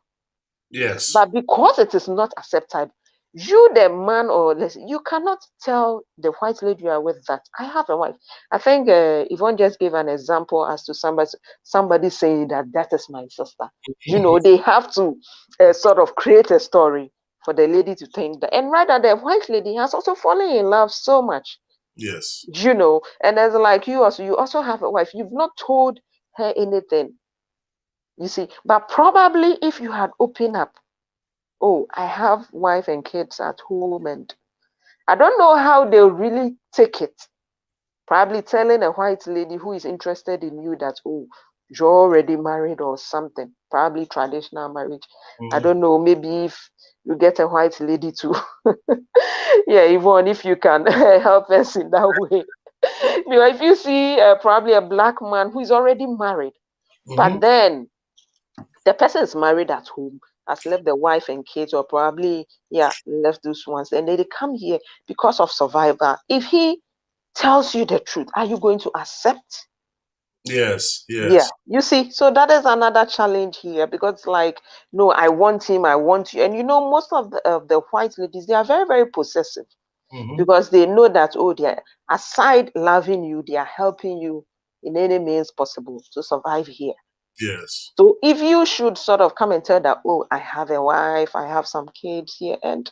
Yes.
But because it is not accepted, you, the man, or listen, you cannot tell the white lady you are with that I have a wife. I think Yvonne just gave an example as to somebody saying that that is my sister. They have to sort of create a story for the lady to think that, and rather the white lady has also fallen in love so much,
Yes.
and as like you also have a wife. You've not told her anything, you see. But probably if you had opened up, oh, I have wife and kids at home, and I don't know how they'll really take it. Probably telling a white lady who is interested in you that, oh, you're already married or something. Probably traditional marriage. I
Mm-hmm.
don't know. Maybe if you get a white lady to, yeah, Yvonne, if you can help us in that way. If you see probably a black man who is already married,
Mm-hmm.
but then the person is married at home, has left the wife and kids, or probably, yeah, left those ones, and they come here because of survival. If he tells you the truth, are you going to accept?
Yes.
Yeah,
Yes.
you see, so that is another challenge here, because like, no, I want him, I want you. And most of the white ladies, they are very, very possessive,
Mm-hmm.
because they know that, oh, they're aside loving you, they are helping you in any means possible to survive here.
Yes.
So if you should sort of come and tell that, oh, I have a wife, I have some kids here, and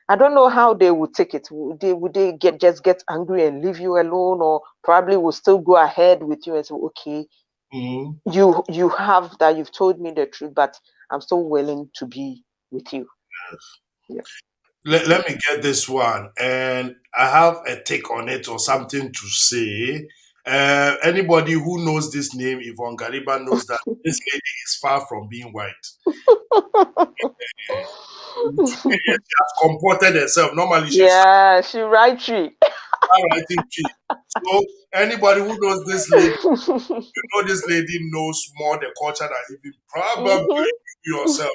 I don't know how they would take it. Would they get angry and leave you alone, or probably will still go ahead with you and say, okay,
Mm-hmm.
you have that, you've told me the truth, but I'm still willing to be with you. Yeah.
Let me get this one, and I have a take on it or something to say. Anybody who knows this name, Yvonne Gariba, knows that this lady is far from being white. She has comported herself. Normally, she's
Yeah, she right tree.
writing tree. So anybody who knows this lady, this lady knows more the culture than even probably
Mhm.
you yourself.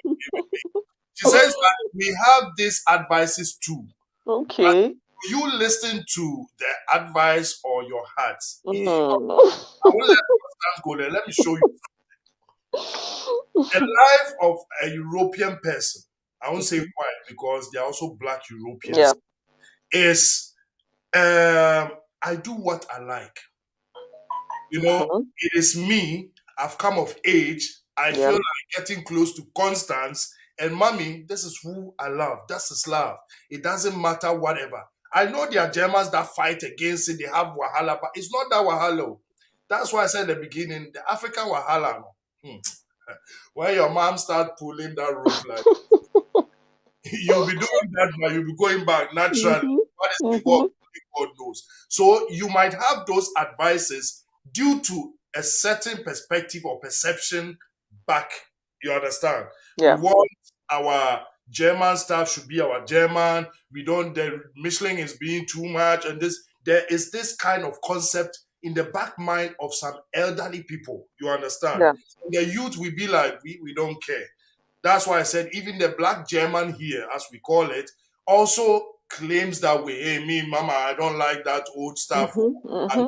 She says that we have these advices too. But
Okay.
you listen to the advice or your heart.
Mm.
I won't let us go there. Let me show you the life of a European person. I won't say white because they are also black
Yeah.
Europeans. Is I do what I like.
Mhm.
It is me. I've come of age. I
Yeah.
feel like getting close to Constance and mommy. This is who I love. This is love. It doesn't matter whatever. I know there are Germans that fight against it. They have wahala, but it's not that wahala. That's why I said in the beginning, the African wahala. No. Hmm. When your mom start pulling that rope, like you'll be doing that, but you'll be going back naturally.
Mhm.
What is involved,
Mhm.
only God knows. So you might have those advices due to a certain perspective or perception back You understand? We
Yeah.
want our German staff should be our German. We don't, the Michelin is being too much. And this, there is this kind of concept in the back mind of some elderly people. You understand?
Yeah.
The youth will be like, we don't care. That's why I said, even the black German here, as we call it, also claims that way. Hey, me, mama, I don't like that old stuff.
Mm-hmm.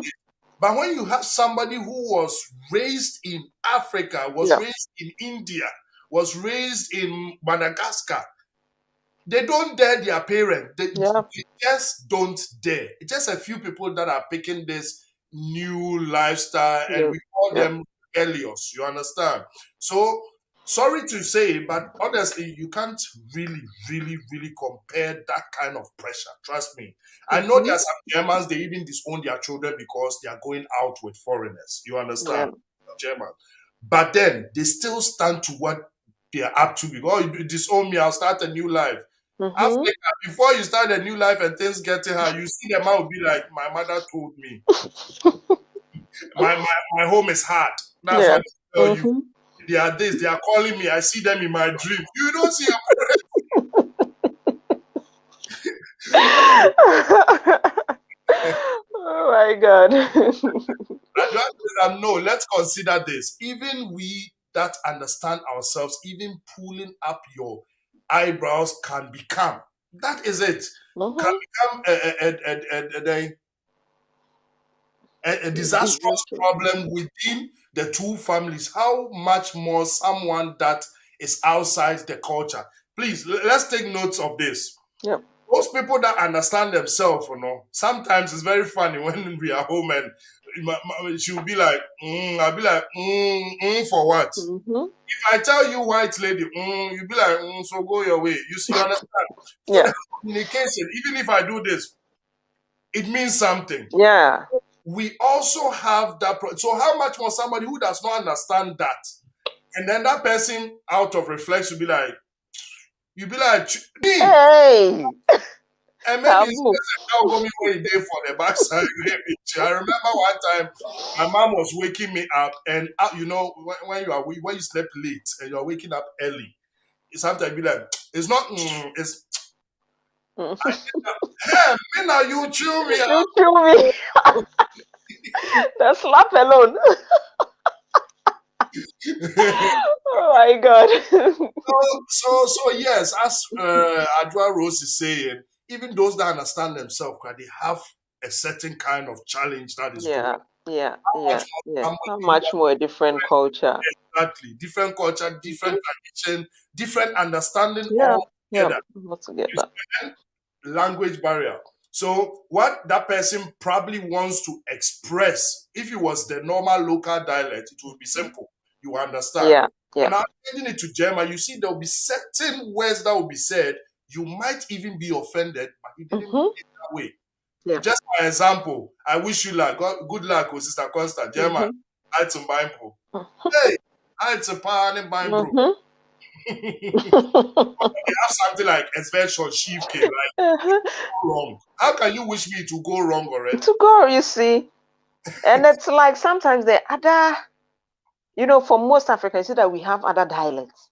But when you have somebody who was raised in Africa, was
Yeah.
raised in India, was raised in Madagascar, they don't dare their parents.
Yeah.
They just don't dare. It's just a few people that are picking this new lifestyle, and
Yeah.
we call
Yeah.
them rebellious. You understand? So sorry to say, but honestly, you can't really, really, really compare that kind of pressure. Trust me. I know there
Mm-hmm.
are some Germans, they even disown their children because they are going out with foreigners. You
Yeah.
understand? German. But then they still stand to what they are up to. Because, oh, you disown me, I'll start a new life.
Mm-hmm.
Africa, before you start a new life and things getting hard, you see the man will be like, my mother told me, my home is hard. That's
Yeah.
what they tell you.
Mm-hmm.
They are this, they are calling me. I see them in my dreams. You don't see a
Oh my God.
no, let's consider this. Even we that understand ourselves, even pulling up your eyebrows can become. That is it. Can
Mm-hmm.
become a disastrous
Disaster.
problem within the two families. How much more someone that is outside the culture? Please, let's take notes of this.
Yeah.
Those people that understand themselves, sometimes it's very funny when we are home and she'll be like, I'll be like, for what?
Mm-hmm.
If I tell you white lady, you'll be like, so go your way. You see, you understand? So
Yeah.
the communication, even if I do this, it means something.
Yeah.
We also have that. So how much more somebody who does not understand that, and then that person out of reflex will be like, me,
Hey.
and maybe it's
Taboo.
just a girl going where day for the backside. Maybe. I remember one time my mom was waking me up, and when you sleep late and you're waking up early, sometimes be like, it's not, it's hey, me now you chew me
You kill me. The slap alone.
out.
Oh my God.
So yes, as Adwa Rose is saying, even those that understand themselves, they have a certain kind of challenge that is going.
Yeah. Yeah.
How much
Yeah.
more
Yeah. How
somebody who
much more a different culture?
exactly different culture,
Mm-hmm.
different tradition, different understanding
Yeah.
all
Yeah.
together.
Not to get that.
Language barrier. So what that person probably wants to express, if it was the normal local dialect, it would be simple. You understand.
Yeah.
But
Yeah.
now changing it to German, you see there will be certain words that will be said. You might even be offended, but he didn't mean
Mm-hmm.
it that way.
Yeah.
Just for example, I wish you luck. Good luck with Sister Consta. German.
Mm-hmm.
I to Bible. Hey, I to Pan Bible.
Mm-hmm.
They have something like expression chief K, like
Uh-huh.
wrong. How can you wish me to go wrong already?
To go, you see. And it's like sometimes the other, for most Africans, you see that we have other dialects.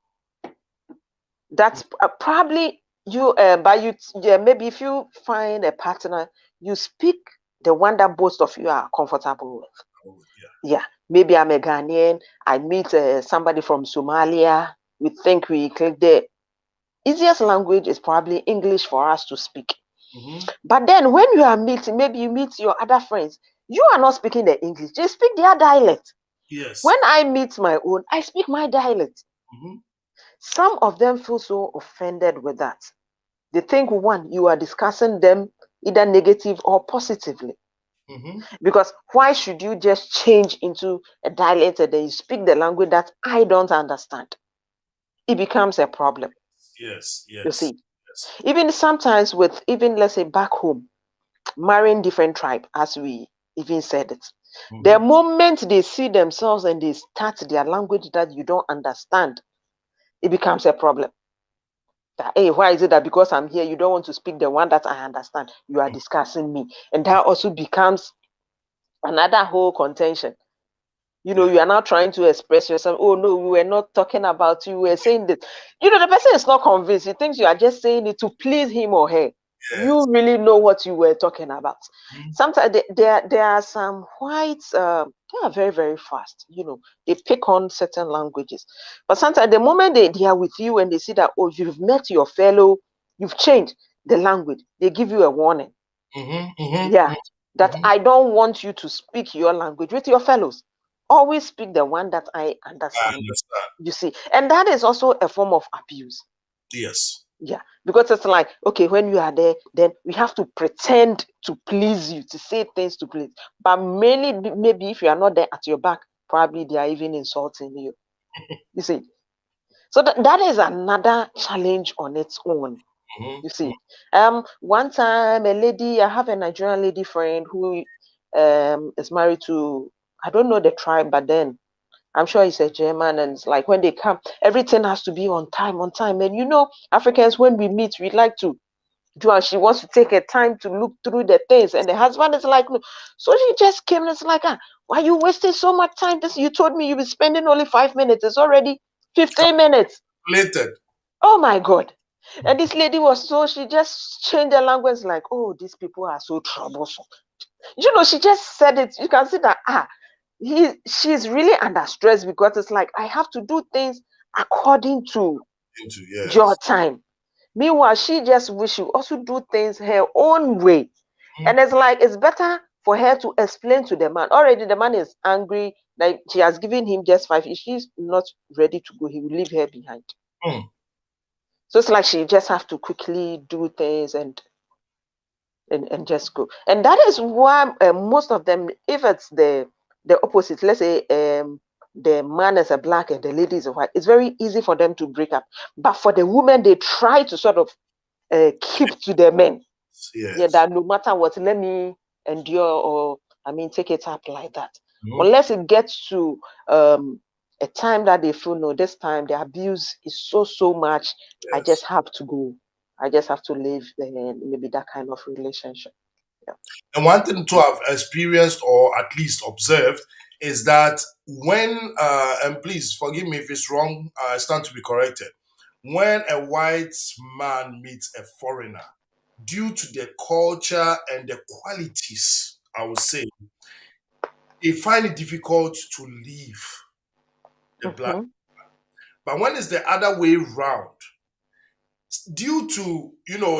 That's probably you, but yeah, maybe if you find a partner, you speak the one that both of you are comfortable with.
Oh,
Yeah, maybe I'm a Ghanaian, I meet somebody from Somalia, we think we click. The easiest language is probably English for us to speak.
Mm-hmm.
But then when you are meeting, maybe you meet your other friends, you are not speaking the English, they speak their dialect. When
Yes.
I meet my own, I speak my dialect.
Mm-hmm.
Some of them feel so offended with that. They think, one, you are discussing them either negative or positively.
Mm-hmm.
Because why should you just change into a dialect and then you speak the language that I don't understand? It becomes a problem.
Yes.
You
Yes.
see,
Yes.
even sometimes with even let's say back home, marrying different tribe, as we even said it. The
Mm-hmm.
moment they see themselves and they start their language that you don't understand, it becomes a problem. That, hey, why is it that because I'm here, you don't want to speak the one that I understand? You are discussing me. And that also becomes another whole contention. You you are now trying to express yourself. Oh no, we were not talking about you. We were saying this. The person is not convinced. He thinks you are just saying it to please him or her.
Yes.
You really know what you were talking about.
Mhm.
Sometimes there are some whites. They are very very fast. They pick on certain languages, but sometimes the moment they are with you and they see that, oh, you've met your fellow, you've changed the language, they give you a warning.
Mhm. Mhm.
Yeah, that
Mhm.
I don't want you to speak your language with your fellows. Always speak the one that I
I
understand.
understand.
You see, and that is also a form of abuse.
Yes.
Yeah, because it's like, okay, when you are there, then we have to pretend to please you, to say things to please. But mainly, maybe if you are not there at your back, probably they are even insulting you. You see, so that is another challenge on its own.
Mhm.
You see, one time I have a Nigerian lady friend who is married to, I don't know the tribe, but then I'm sure he's a German, and it's like when they come, everything has to be on time, on time. And Africans, when we meet, we like to do, and she wants to take her time to look through the things, and the husband is like, no. So she just came and it's like, why you wasting so much time? This you told me you be spending only 5 minutes. It's already 15 minutes.
Calculated.
Oh my God. And this lady was she just changed the language like, oh, these people are so troublesome. She just said it. You can see that, she's really under stress because it's like, I have to do things according to
Into
your
yes.
time. Meanwhile, she just wish you also do things her own way.
Mhm.
And it's like, it's better for her to explain to the man. Already the man is angry, like she has given him just five. If she's not ready to go, he will leave her behind.
Mm.
So it's like she just have to quickly do things and just go. And that is why most of them, if it's the opposite, let's say the man is a black and the lady is a white, it's very easy for them to break up. But for the women, they try to sort of keep to the men. Yeah,
Yes.
that no matter what, let me endure, or I mean, take it up like that.
Mhm.
Unless it gets to a time that they feel, no, this time the abuse is so much, I just
Yes.
have to go. I just have to leave maybe that kind of relationship. Yeah.
And one thing to have experienced or at least observed is that when, and please forgive me if it's wrong, I stand to be corrected. When a white man meets a foreigner, due to the culture and the qualities, I would say, they find it difficult to leave the black.
Mm-hmm.
But when it's the other way round, due to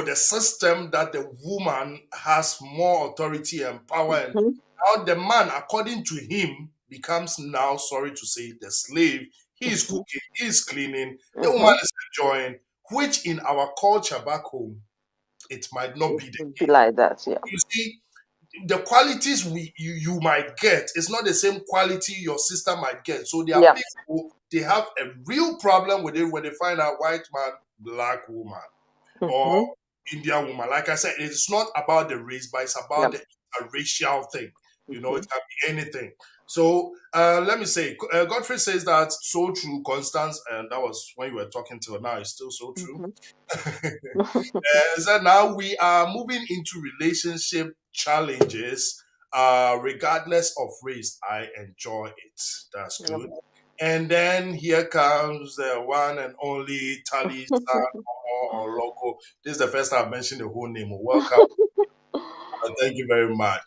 the system that the woman has more authority and power, and
Mm-hmm.
now the man, according to him, becomes now, sorry to say, the slave. He is
Mm-hmm.
cooking, he is cleaning, the woman
Mm-hmm.
is enjoying, which in our culture back home it might not
It
be the
would be
case.
like that, yeah.
You see, the qualities you might get is not the same quality your sister might get. So there are
Yeah.
people, they have a real problem with it when they find out white man, black woman, or
Mm-hmm.
Indian woman. Like I said, it's not about the race, but it's
Yeah.
about the racial thing.
Mm-hmm.
It can be anything. So let me say, Godfrey says that so true, Constance, and that was when you were talking to her. Now it's still so true.
Mm-hmm.
So now we are moving into relationship challenges. Regardless of race, I enjoy it. That's
Yep.
good. And then here comes the one and only Tali San or Loco. This is the first time I've mentioned the whole name. Welcome. Thank you very much.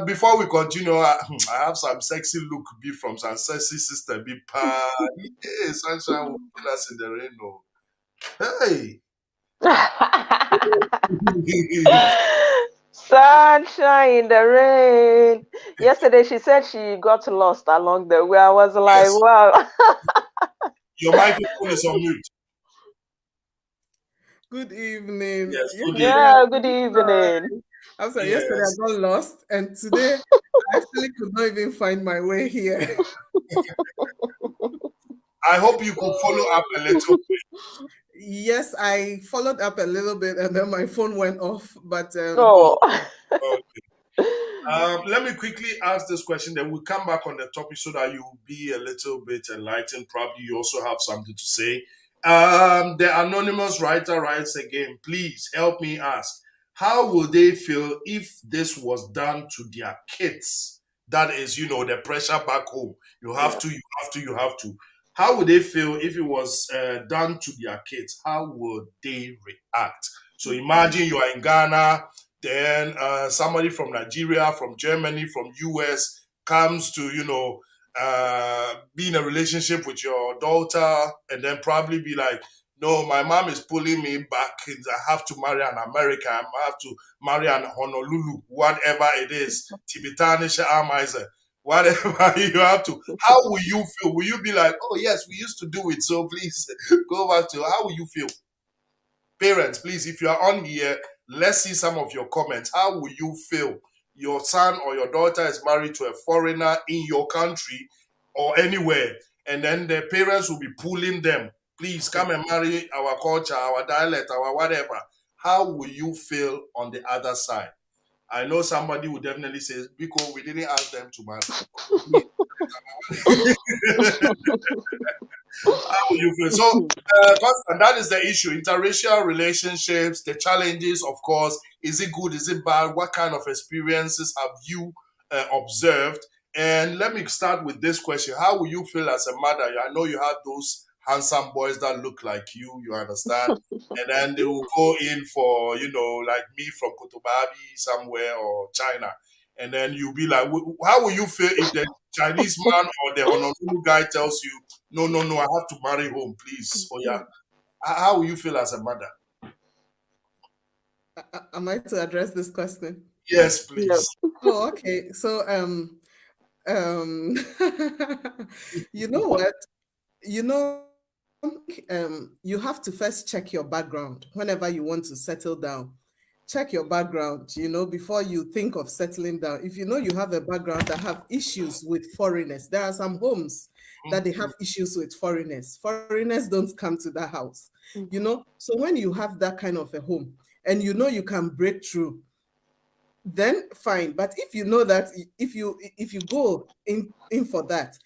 Before we continue, I have some sexy look be from some sexy sister be pa. Hey, sunshine will kill us in the rain. Oh. Hey.
Sunshine in the rain. Yesterday she said she got lost along the way. I was like,
Yes,
wow.
your microphone is on mute.
Good evening.
Yes, good day.
Yesterday,
Yeah, good evening.
I'm sorry, yesterday I
Yes.
got lost, and today I actually could not even find my way here.
I hope you could follow up a little.
Yes, I followed up a little bit, and then my phone went off. But
Oh,
Oh.
okay. Let me quickly ask this question, then we'll come back on the topic so that you'll be a little bit enlightened. Probably you also have something to say. The anonymous writer writes again, please help me ask, how will they feel if this was done to their kids that is, the pressure back home. You have to, you have to, you have to. How would they feel if it was done to their kids? How would they react? So imagine you are in Ghana, then somebody from Nigeria, from Germany, from US comes to, be in a relationship with your daughter, and then probably be like, no, my mom is pulling me back. I have to marry an American. I have to marry an Honolulu, whatever it is. Tibetanische Ameise, whatever you have to. How will you feel? Will you be like, oh, yes, we used to do it, so please go back to, how will you feel? Parents, please, if you are on here, let's see some of your comments. How will you feel? Your son or your daughter is married to a foreigner in your country or anywhere, and then the parents will be pulling them. Please come and marry our culture, our dialect, our whatever. How will you feel on the other side? I know somebody would definitely say, because we didn't ask them to marry. How will you feel? So, Constant, that is the issue. Interracial relationships, the challenges, of course. Is it good? Is it bad? What kind of experiences have you observed? And let me start with this question. How will you feel as a mother? I know you have those handsome boys that look like you understand? And then they will go in for, like me from Kotobabi somewhere or China. And then you'll be like, how will you feel if the Chinese man or the Honolulu guy tells you, no, no, no, I have to marry home, please? Oh, yeah. How will you feel as a mother?
Am I to address this question?
Yes, please.
Oh, okay. So, you know what? You have to first check your background whenever you want to settle down. Check your background, before you think of settling down. If you know you have a background that have issues with foreigners, there are some homes that they have issues with foreigners. Foreigners don't come to that house, So when you have that kind of a home and you can break through, then fine. But if you know that if you go in for that,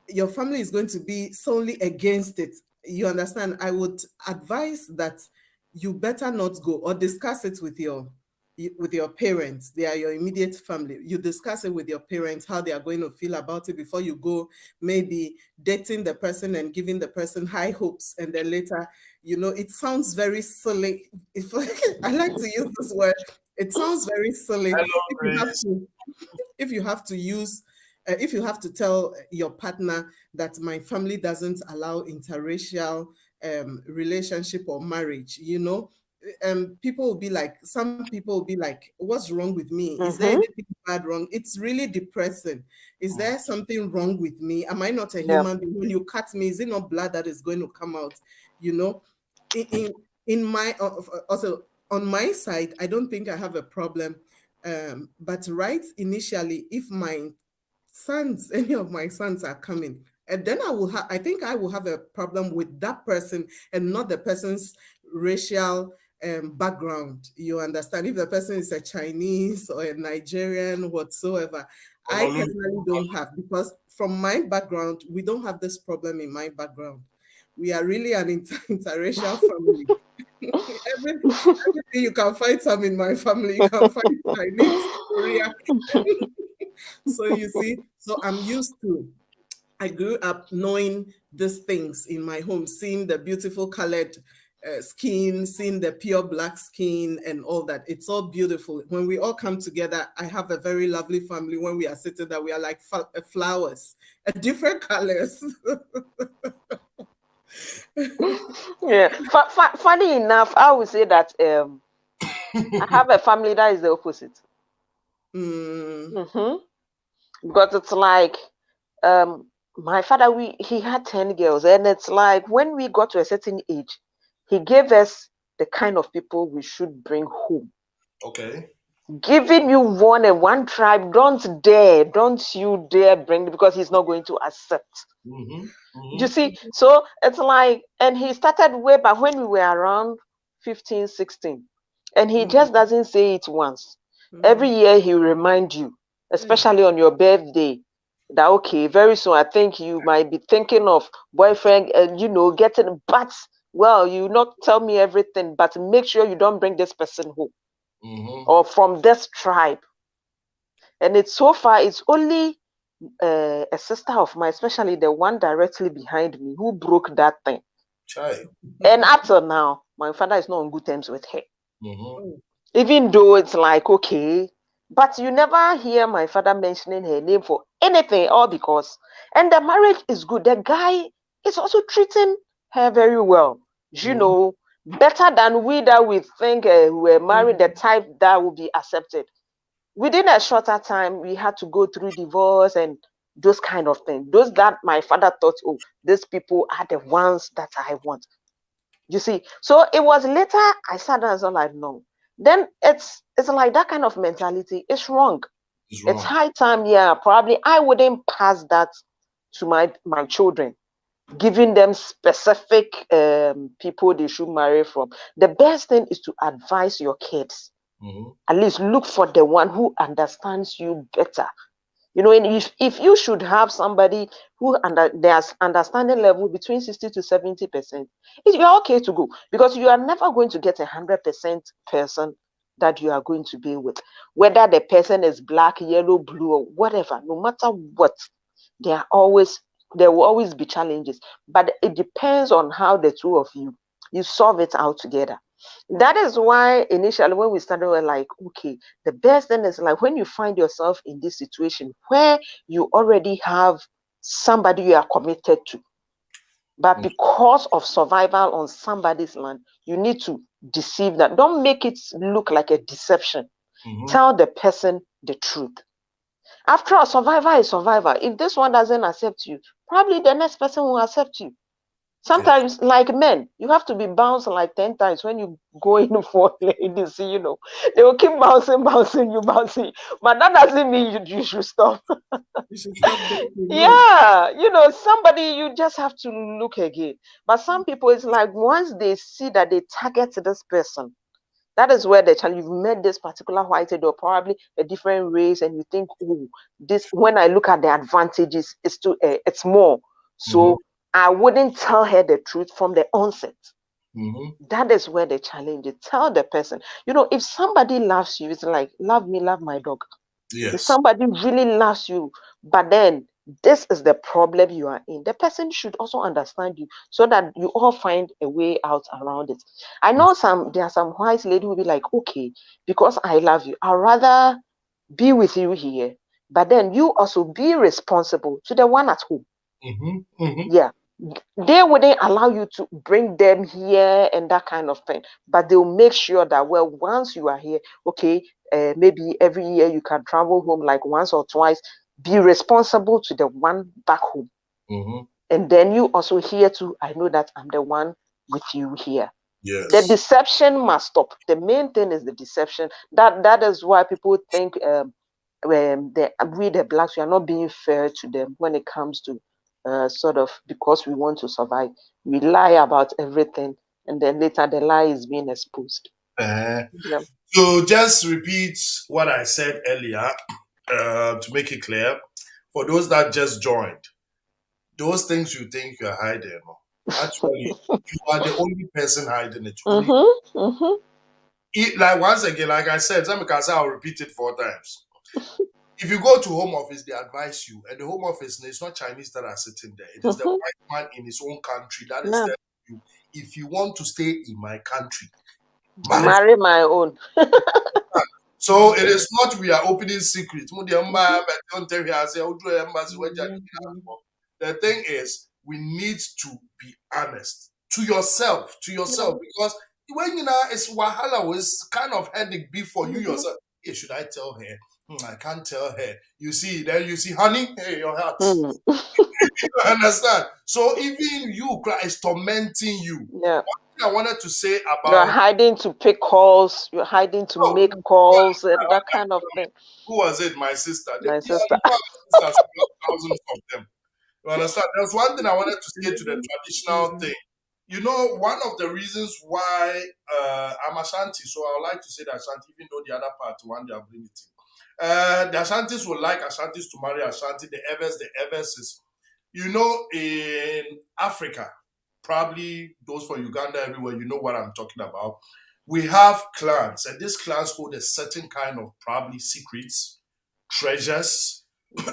your family is going to be solely against it. You understand? I would advise that you better not go, or discuss it with your parents. They are your immediate family. You discuss it with your parents, how they are going to feel about it before you go, maybe dating the person and giving the person high hopes, and then later, it sounds very silly. If I like to use this word, it sounds very silly. If you have to use, if you have to tell your partner that my family doesn't allow interracial relationship or marriage, people will be like, some people will be like, what's wrong with me? Is there anything bad wrong? It's really depressing. Is there something wrong with me? Am I not a human being? When you cut me, is it not blood that is going to come out? In my, also on my side, I don't think I have a problem. But right initially, if any of my sons are coming, and then I think I will have a problem with that person and not the person's racial background. You understand? If the person is a Chinese or a Nigerian, whatsoever, I personally don't have, because from my background, we don't have this problem in my background. We are really an interracial family. Everything you can find some in my family, you can find Chinese, Korea. So you see, I'm used to. I grew up knowing these things in my home, seeing the beautiful colored skin, seeing the pure black skin and all that. It's all beautiful. When we all come together, I have a very lovely family. When we are sitting there, we are like flowers, different colors.
Yeah. Funny enough, I would say that I have a family that is the opposite. Because it's like my father, he had 10 girls, and it's like when we got to a certain age, he gave us the kind of people we should bring home.
Okay.
Giving you one tribe, don't you dare bring it, because he's not going to accept. You see, so it's like, and he started way back when we were around 15, 16, and he just doesn't say it once. Every year he will remind you, especially on your birthday, that okay, very soon I think you might be thinking of boyfriend and getting, but well, you not tell me everything, but make sure you don't bring this person home or from this tribe. And it's so far, it's only a sister of mine, especially the one directly behind me, who broke that thing.
Child.
And up till now, my father is not on good terms with her.
Mm-hmm.
Even though it's like, okay, but you never hear my father mentioning her name for anything, all because, and the marriage is good. The guy is also treating her very well, you
Mm-hmm.
know, better than we that we think who were married, the type that will be accepted. Within a shorter time, we had to go through divorce and those kind of things. Those that my father thought, oh, these people are the ones that I want. You see, so it was later I sat down and was like, no. Then it's like that kind of mentality is wrong.
It's
It's
wrong.
high time, yeah. Probably I wouldn't pass that to my children, giving them specific people they should marry from. The best thing is to advise your kids.
Mm-hmm.
At least look for the one who understands you better. You know, and if you should have somebody who there's understanding level between 60 to 70%, you're okay to go, because you are never going to get 100% person that you are going to be with, whether the person is black, yellow, blue, or whatever. No matter what, there are always there will always be challenges, but it depends on how the two of you solve it out together. That is why initially when we started, we were like, okay, the best thing is like when you find yourself in this situation where you already have somebody you are committed to, but because of survival on somebody's land, you need to deceive that. Don't make it look like a deception.
Mm-hmm.
Tell the person the truth. After all, survivor is survivor. If this one doesn't accept you, probably the next person will accept you.
Yeah.
Sometimes, like men, you have to be bounced like 10 times when you go in for ladies, you know. They will keep bouncing, bouncing, you bouncing. But that doesn't mean you should stop.
You should stop dating. No.
Yeah, you know, somebody you just have to look again. But some people, it's like once they see that they target this person, that is where the challenge. You've met this particular white or probably a different race, and you think, oh, this. When I look at the advantages, it's more.
Mm-hmm.
So I wouldn't tell her the truth from the onset.
Mm-hmm.
That is where the challenge is. Tell the person. You know, if somebody loves you, it's like love me, love my dog. If
Yes.
somebody really loves you, but then this is the problem you are in, the person should also understand you so that you all find a way out around it. I know there are some white lady who will be like, okay, because I love you, I'd rather be with you here, but then you also be responsible to the one at home.
Mm-hmm. Mm-hmm.
Yeah, they wouldn't allow you to bring them here and that kind of thing, but they'll make sure that, well, once you are here, okay, maybe every year you can travel home like once or twice. Be responsible to the one back home,
Mm-hmm.
and then you also here too. I know that I'm the one with you here. The
Yes.
deception must stop. The main thing is the deception. That is why people think when we the blacks, we are not being fair to them when it comes to sort of, because we want to survive. We lie about everything, and then later the lie is being exposed.
Uh,
Yeah.
so just repeat what I said earlier to make it clear for those that just joined. Those things you think you're hiding, actually, you are the only person hiding it. Only
Mm-hmm. Mm-hmm.
like once again, like I said, some can say I'll repeat it 4 times. If you go to home office, they advise you, and the home office, it's not Chinese that are sitting there. It is the
Mm-hmm.
white man in his own country that is
Yeah.
telling you, if you want to stay in my country, marry.
Marry my own.
So it is not we are opening secrets. The thing is, we need to be honest to yourself,
Yeah.
because when you know it's wahala was kind of headache before you
Mm-hmm.
yourself. Hey, should I tell her? I can't tell her. You see, then you see, honey, hey, your heart.
Mm.
You understand? So even you, Christ, is tormenting you.
Yeah.
I wanted to say
You're
about
hiding to pick calls. You're hiding to
oh,
make calls and that kind of thing.
who was it? My sister.
My
Yeah,
sister.
you know, our sisters, we have thousands of them. You understand? There's one thing I wanted to say to the traditional thing. You know, one of the reasons why I'm Ashanti, so I would like to say that Ashanti, even though the other part, one day I'll bring it in. The Ashantis would like Ashantis to marry Ashanti, the Evers is, you know, in Africa, probably those for Uganda everywhere, you know what I'm talking about. We have clans, and these clans hold a certain kind of probably secrets treasures,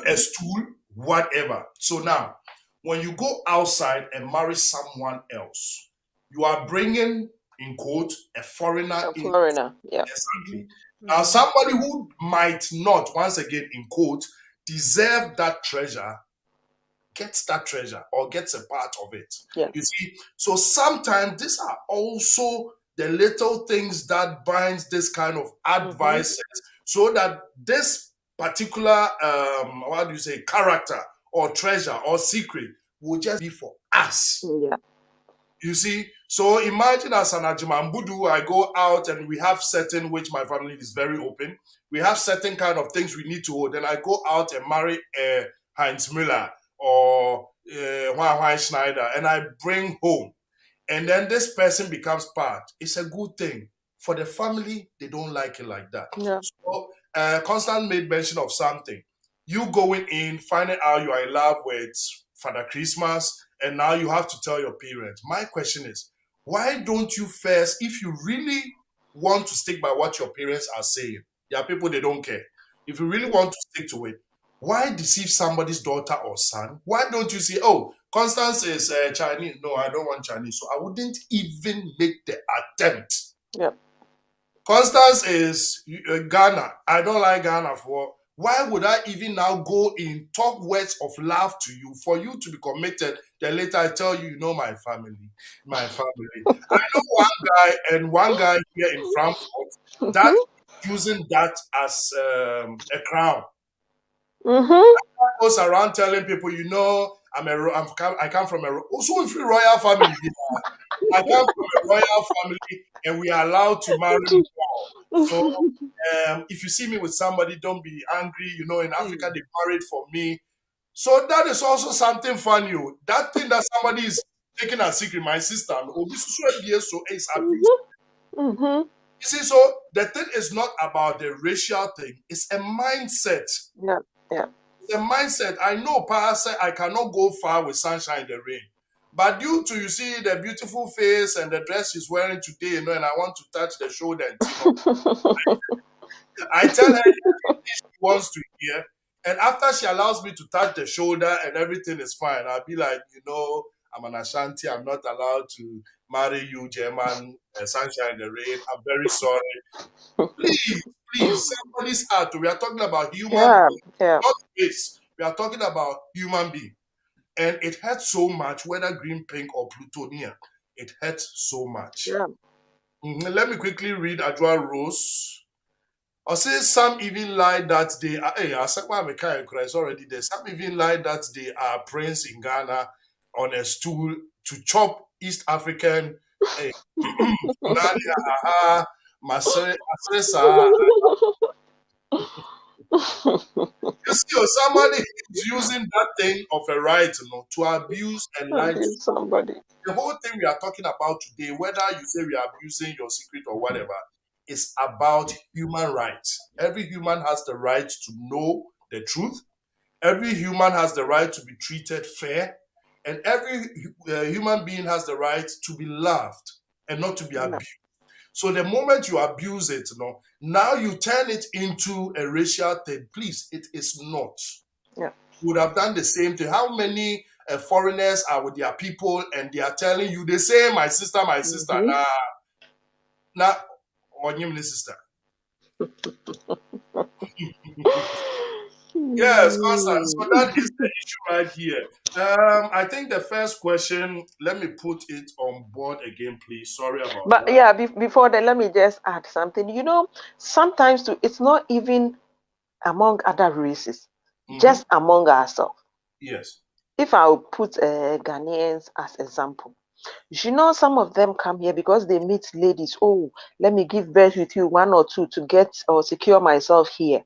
a stool, whatever. So now, when you go outside and marry someone else, you are bringing, in quote, a foreigner
A
in.
foreigner. Yeah.
Exactly. Now,
Mhm.
somebody who might not, once again, in quote, deserve that treasure, gets that treasure or gets a part of it.
Yeah.
You see, so sometimes these are also the little things that binds this kind of
Mm-hmm.
advices, so that this particular what do you say, character or treasure or secret will just be for us.
Yeah.
You see, so imagine as an Ajimambudu, I go out and we have certain, which my family is very open. We have certain kind of things we need to hold. Then I go out and marry Heinz Müller or Juan Schneider, and I bring home. And then this person becomes part. It's a good thing. For the family, they don't like it like that.
Yeah.
So, Constant made mention of something. You going in, finding out you are in love with Father Christmas, and now you have to tell your parents. My question is, why don't you first, if you really want to stick by what your parents are saying, there are people they don't care. If you really want to stick to it, why deceive somebody's daughter or son? Why don't you say, oh, Constance is Chinese? No, I don't want Chinese. So I wouldn't even make the attempt.
Yeah.
Constance is Ghana. I don't like Ghana for. Why would I even now go in, talk words of love to you for you to be committed? Then later I tell you, you know my family. I know one guy here in Frankfurt that
Mm-hmm.
using that as a crown.
Mm-hmm.
Goes around telling people, you know, I come from a also free royal family. I come from a royal family, and we are allowed to marry more. So if you see me with somebody, don't be angry. You know, in Africa, they married for me. So that is also something funny. That thing that somebody is taking a secret, my sister, so is abuse.
Mm-hmm.
You see, so the thing is not about the racial thing, it's a mindset.
Yeah. Yeah.
It's a mindset. I know, Pastor, I cannot go far with sunshine in the rain. But due to, you see, the beautiful face and the dress she's wearing today, you know, and I want to touch the shoulder and, you know, I tell her everything she wants to hear. And after she allows me to touch the shoulder and everything is fine, I'll be like, you know, I'm an Ashanti. I'm not allowed to marry you, German, sunshine in the rain. I'm very sorry. Please, please, somebody's heart. We are talking about human
Yeah.
being,
Yeah.
not race. We are talking about human being. And it hurts so much, whether green, pink, or plutonium. It hurts so much.
Yeah.
Let me quickly read Adwa Rose. Or say some even lie that they are, hey, it's already there. Some even lie that they are prince in Ghana on a stool to chop East African, hey, Nadia, aha, Masresa. You see, somebody is using that thing of a right, you know, to abuse and lie to
Abuse somebody.
the whole thing we are talking about today, whether you say we are abusing your secret or whatever, is about human rights. Every human has the right to know the truth. Every human has the right to be treated fair. And every human being has the right to be loved and not to be
Yeah.
abused. So the moment you abuse it, you know, now you turn it into a racial thing. Please, it is not.
Yeah.
You would have done the same thing. How many foreigners are with their people and they are telling you, they say, my sister,
Mm-hmm.
nah, or your sister. Yes, Constant. So that is the issue right here. I think the first question, let me put it on board again, please. Sorry about
But
that.
yeah, before that, let me just add something. You know, sometimes too, it's not even among other races,
Mm-hmm.
just among ourselves.
Yes.
If I will put Ghanaians as example, you know, some of them come here because they meet ladies. Oh, let me give birth with you, one or two, to get or secure myself here.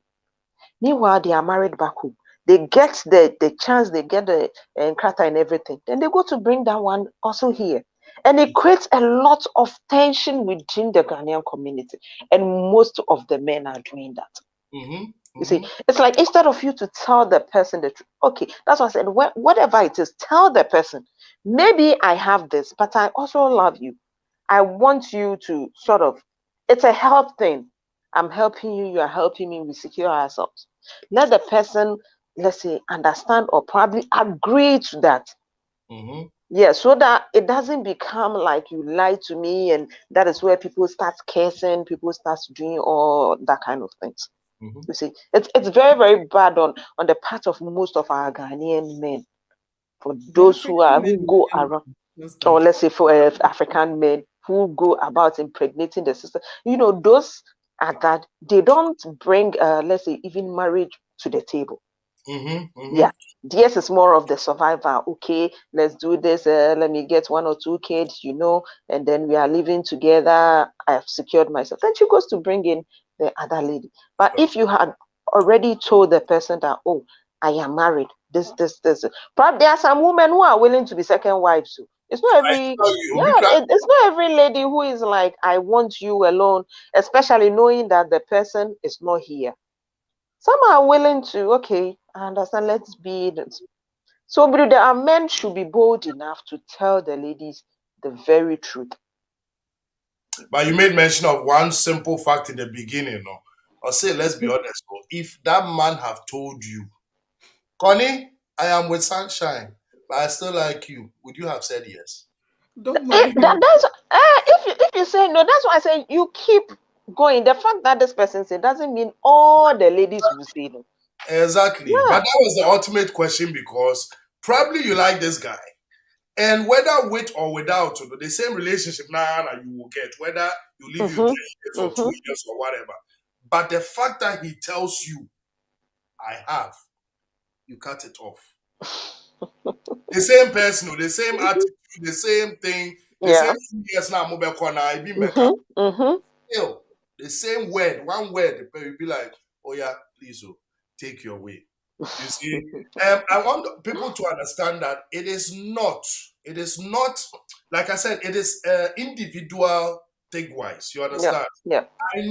Meanwhile, they are married back home. They get the chance, they get the crata and everything. Then they go to bring that one also here. And it creates a lot of tension within the Ghanaian community. And most of the men are doing that.
Mm-hmm.
You
Mm-hmm.
see, it's like instead of you to tell the person the truth, okay, that's what I said. Whatever it is, tell the person, maybe I have this, but I also love you. I want you to sort of, it's a help thing. I'm helping you, you are helping me, we secure ourselves. Let the person, let's say, understand or probably agree to that.
Mm-hmm.
Yeah, so that it doesn't become like you lied to me, and that is where people start cursing, people start doing all that kind of things.
Mm-hmm.
You see, it's very, very bad on the part of most of our Ghanaian men. For
The
those who
African
are
men
who go around,
most
or
of.
let's say for African men who go about impregnating the sister, those are that they don't bring, let's say, even marriage to the table.
Mm-hmm. Mm-hmm.
Yeah, DS is more of the survivor. Okay, let's do this. Let me get one or two kids, and then we are living together. I have secured myself. Then she goes to bring in the other lady. But if you had already told the person that, oh, I am married, this, probably there are some women who are willing to be second wives. So it's not
I
every,
tell you,
yeah, it's not every lady who is like, I want you alone, especially knowing that the person is not here. Some are willing to, okay, I understand, let's be this. So, but there are men should be bold enough to tell the ladies the very truth.
but you made mention of one simple fact in the beginning, no? Or say, let's be honest, no? If that man have told you, Connie, I am with Sunshine, but I still like you, would you have said yes?
Don't marry her.
That's if you say no, that's why I say you keep going. The fact that this person said doesn't mean all the ladies will say no.
Exactly. But
Yeah.
that was the ultimate question because probably you like this guy. And whether with or without, the same relationship now you will get, whether you leave you 3
Mhm.
years or two
Mhm.
years or whatever. But the fact that he tells you, I have, you cut it off. The same person, the same
Mhm.
attitude, the same thing, the same
Yeah.
2 years now, mobile corner, I be meka.
Mhm. Mhm.
Still, the same word, one word, you'll be like, oh yeah, please, oh, take your way. You see, I want people to understand that it is not, like I said, it is individual thing wise. You
Yeah.
understand?
Yeah.
I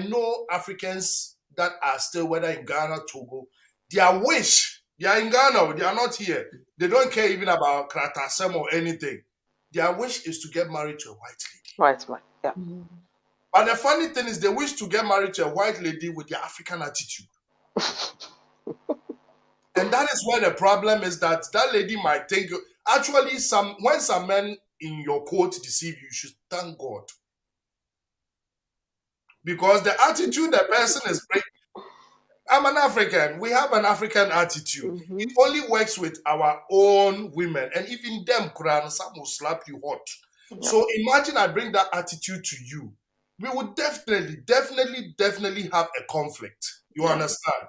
know Africans that are still, whether in Ghana, Togo, their wish, they are in Ghana, they are not here. They don't care even about Kratasem or anything. Their wish is to get married to a white lady.
Right. Right. Yeah.
Mhm.
But the funny thing is, they wish to get married to a white lady with their African attitude. And that is where the problem is that that lady might think actually when some men in your court deceive you, you should thank God. Because the attitude the person is bringing, I'm an African. We have an African attitude. It
Mhm.
only works with our own women. And even them, Quran, some will slap you hot.
Yeah.
So imagine I bring that attitude to you. We would definitely have a conflict. You
Yeah.
understand?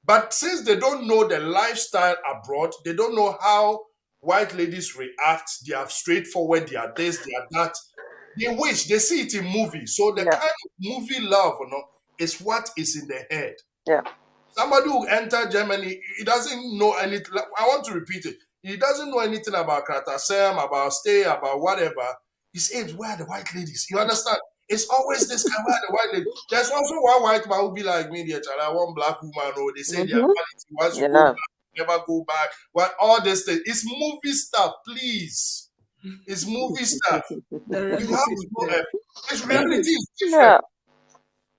But since they don't know the lifestyle abroad, they don't know how white ladies react. They are straightforward, they are this, they are that. They see it in movies. So the
Yeah.
kind of movie love, is what is in the head.
Yeah.
Somebody who enter Germany, he doesn't know anything. I want to repeat it. He doesn't know anything about Kratasem, about stay, about whatever. He says, where are the white ladies? You understand? It's always this kind, where are the white ladies? There's also one white man who be like me, dear child, I want black woman, or they say their
Mhm.
quality, once you go
Yeah.
back, you never go back. Well, all this thing. It's movie stuff, please. It's movie stuff.
The
You have
reality is
to know
there.
It's reality is different.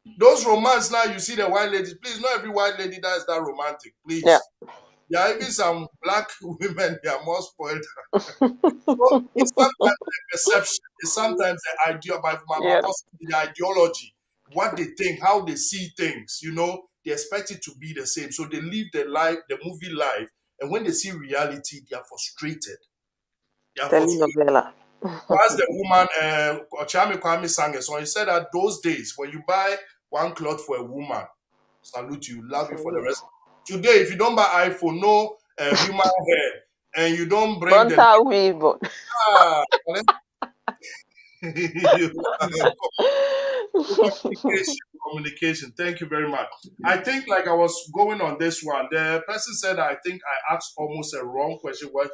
Yeah.
Those romance now, you see the white ladies. Please, not every white lady that is that romantic.
Yeah.
Please. There are even some black women, they are more spoiled. So it's sometimes the perception, it's sometimes the idea, my
Yeah.
person, the ideology, what they think, how they see things, they expect it to be the same. So they live the movie life, and when they see reality, they are frustrated. They are frustrated.
Telenovela.
As the woman, Ochami Kwame sang a song, he said that those days, when you buy one cloth for a woman, salute you, love you for the
Salute.
rest. Today, if you don't buy iPhone, no human hair, and you don't bring the
Bonta weave.
ah, communication. Thank you very much. I think like I was going on this one. The person said I think I asked almost a wrong question. What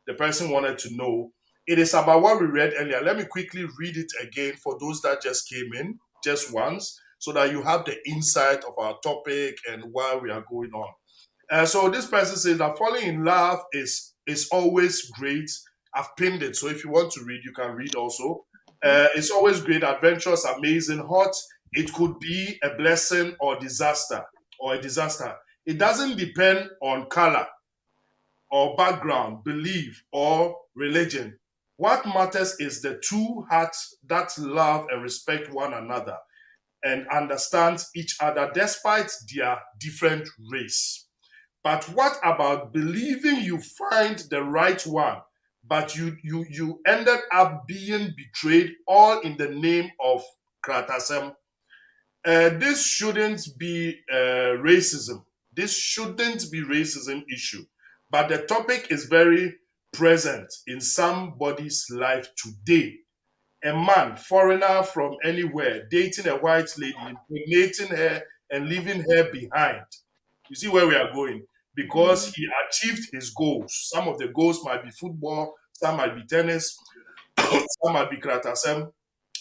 the person wanted to know. It is about what we read earlier. Let me quickly read it again for those that just came in, just once, so that you have the insight of our topic and why we are going on. So this person says that falling in love is always great. I've pinned it, so if you want to read, you can read also. It's always great, adventurous, amazing, hot. It could be a blessing or disaster. or a disaster, it doesn't depend on color or background, belief, or religion. What matters is the two hearts that love and respect one another and understands each other despite their different race. But what about believing you find the right one, but you ended up being betrayed all in the name of kratasem? This shouldn't be racism. This shouldn't be racism issue. But the topic is very present in somebody's life today. A man, foreigner from anywhere, dating a white lady, impregnating her and leaving her behind. You see where we are going? Because
Mm.
he achieved his goals. Some of the goals might be football, some might be tennis, some might be kratasem.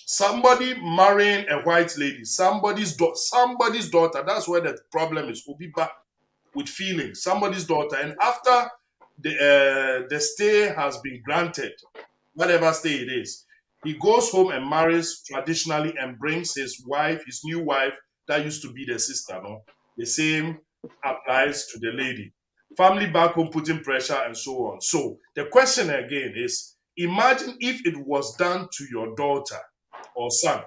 Somebody marrying a white lady, somebody's daughter. That's where the problem is. Obiba with feelings, somebody's daughter, and after the stay has been granted, whatever stay it is, he goes home and marries traditionally and brings his wife, his new wife, that used to be the sister. No, the same applies to the lady. Family back home putting pressure and so on. So the question again is: imagine if it was done to your daughter or son,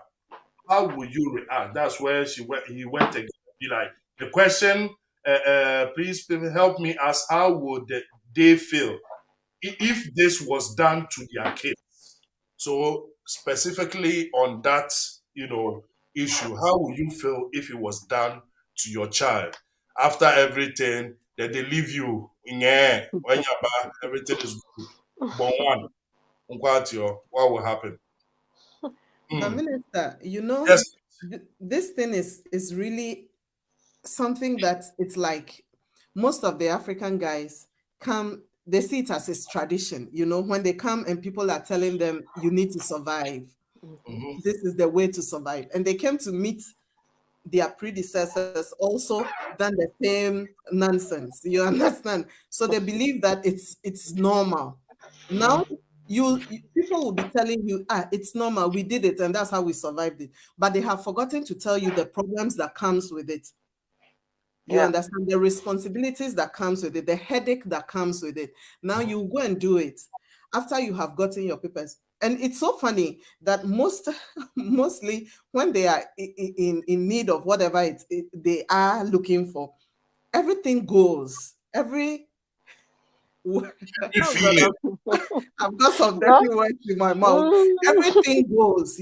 how will you react? That's where he went again. Be like, the question, please help me ask, how would they feel if this was done to their kids? So specifically on that, issue, how would you feel if it was done to your child? After everything, that they leave you, yeah, when you're back, everything is good. But one, what will happen?
But
Mm.
Minister,
Yes.
this thing is really something that it's like most of the African guys come, they see it as a tradition, when they come and people are telling them you need to survive.
Mhm.
Mhm.
This is the way to survive. And they came to meet their predecessors also done the same nonsense. You understand? So they believe that it's normal. Now people will be telling you, it's normal, we did it, and that's how we survived it. But they have forgotten to tell you the problems that comes with it. You
Yeah.
understand the responsibilities that comes with it, the headache that comes with it. Now you go and do it after you have gotten your papers. And it's so funny that mostly when they are in need of whatever they are looking for, everything goes. Oh
Every
God,
feeling.
I've got some
Well,
dirty words in my mouth.
mm,
Everything goes,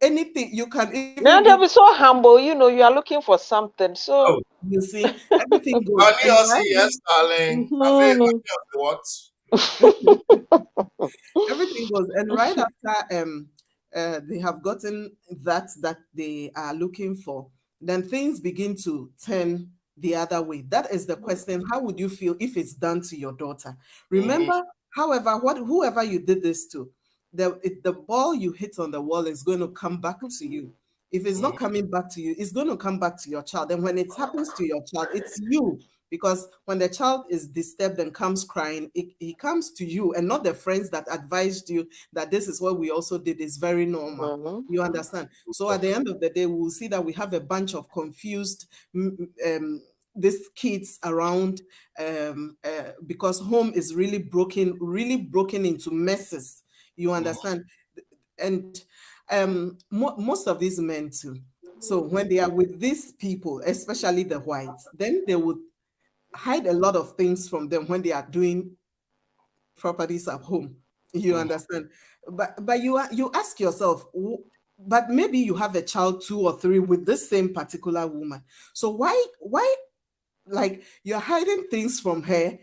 anything you can even
now
be,
they'll be so humble. You are looking for something. So,
Oh,
you see, everything goes.
honey,
And
I
right
see, yes, darling. Have you
mhm.
what?
everything goes. And right after they have gotten that they are looking for, then things begin to turn the other way. That is the question: how would you feel if it's done to your daughter?
Mhm,
Remember, however, whoever you did this to, the ball you hit on the wall is going to come back to you. If it's not
mhm.
coming back to you, it's going to come back to your child. And when it happens to your child, it's you. Because when the child is disturbed and comes crying, he comes to you and not the friends that advised you that this is what we also did. Is very normal.
Mhm.
You understand? So at the end of the day, we'll see that we have a bunch of confused these kids around, because home is really broken into messes. You understand? And most of these men too. So when they are with these people, especially the whites, then they would hide a lot of things from them when they are doing properties at home. You
Mhm.
understand? But you ask yourself, but maybe you have a child, two or three, with this same particular woman. So why like you're hiding things from her,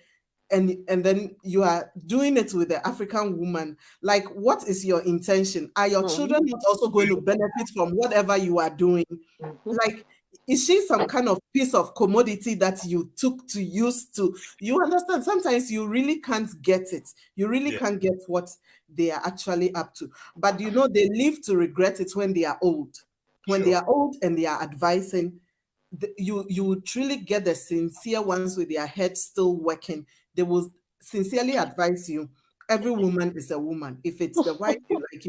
and then you are doing it with the African woman? Like, what is your intention? Are your children
Mhm.
not also going to benefit from whatever you are doing?
Mhm.
Like, is she some kind of piece of commodity that you took to use to, you understand? Sometimes you really can't get it. You really
Yeah,
can't get what they are actually up to. But they live to regret it when they are old. When they
sure.
are old and they are advising, you would truly get the sincere ones with their head still working. They will sincerely advise you. Every woman is a woman. If it's the wife you like,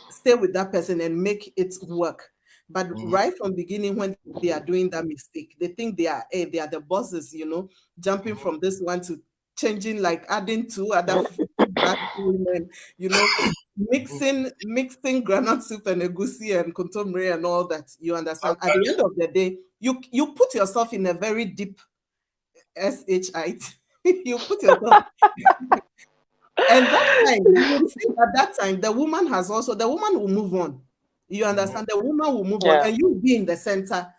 stay with that person and make it work. But
Mm-hmm.
right from beginning, when they are doing that mistake, they think they are the bosses, jumping from this one to changing, like adding two other black women, mixing granite soup and egusi and kontomire and all that. You understand? At the end of the day, you put yourself in a very deep shit. You put yourself, and that time you will see at that time the woman will move on. You understand? The woman will move on,
Yeah.
and you be in the center,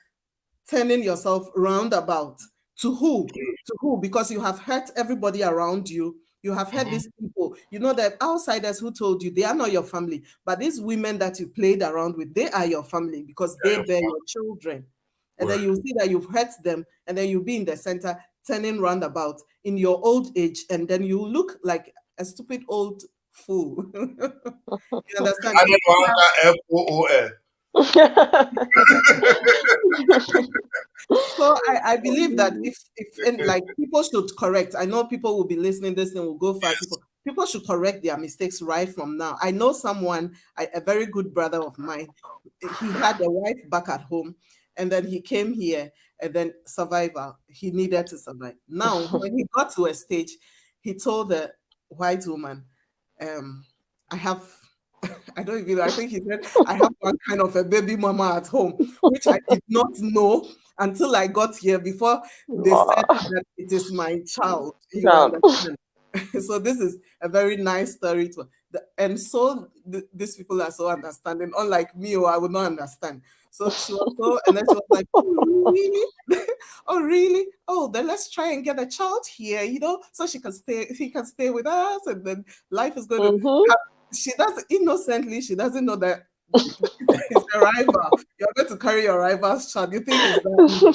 turning yourself roundabout. To who? To who? Because you have hurt everybody around you. You have hurt
Mm-hmm.
these people. You know that outsiders who told you they are not your family, but these women that you played around with, they are your family because
Yeah,
they
your
bear
father.
your children. And then
Word.
you see that you've hurt them, and then you'll be in the center, turning roundabout in your old age, and then you look like a stupid old fool. You understand?
I don't know how that FOOL.
So I believe that if and like people should correct. I know people will be listening this and will go far. People should correct their mistakes right from now. I know someone, a very good brother of mine. He had a wife back at home, and then he came here, and then survival. He needed to survive. Now, when he got to a stage, he told the white woman, "I have." I don't even. I think he said, "I have one kind of a baby mama at home," which I did not know until I got here. Before they said that it is my child. You
Child.
understand? So this is a very nice story and so these people are so understanding. Unlike me, I would not understand. So she was so, and then she was like, "Oh really? Oh really? Oh, then let's try and get a child here, so she can stay. He can stay with us, and then life is going to."
Mm-hmm.
She does innocently. She doesn't know that it's a rival. You're going to carry your rival's child. You think it's that easy?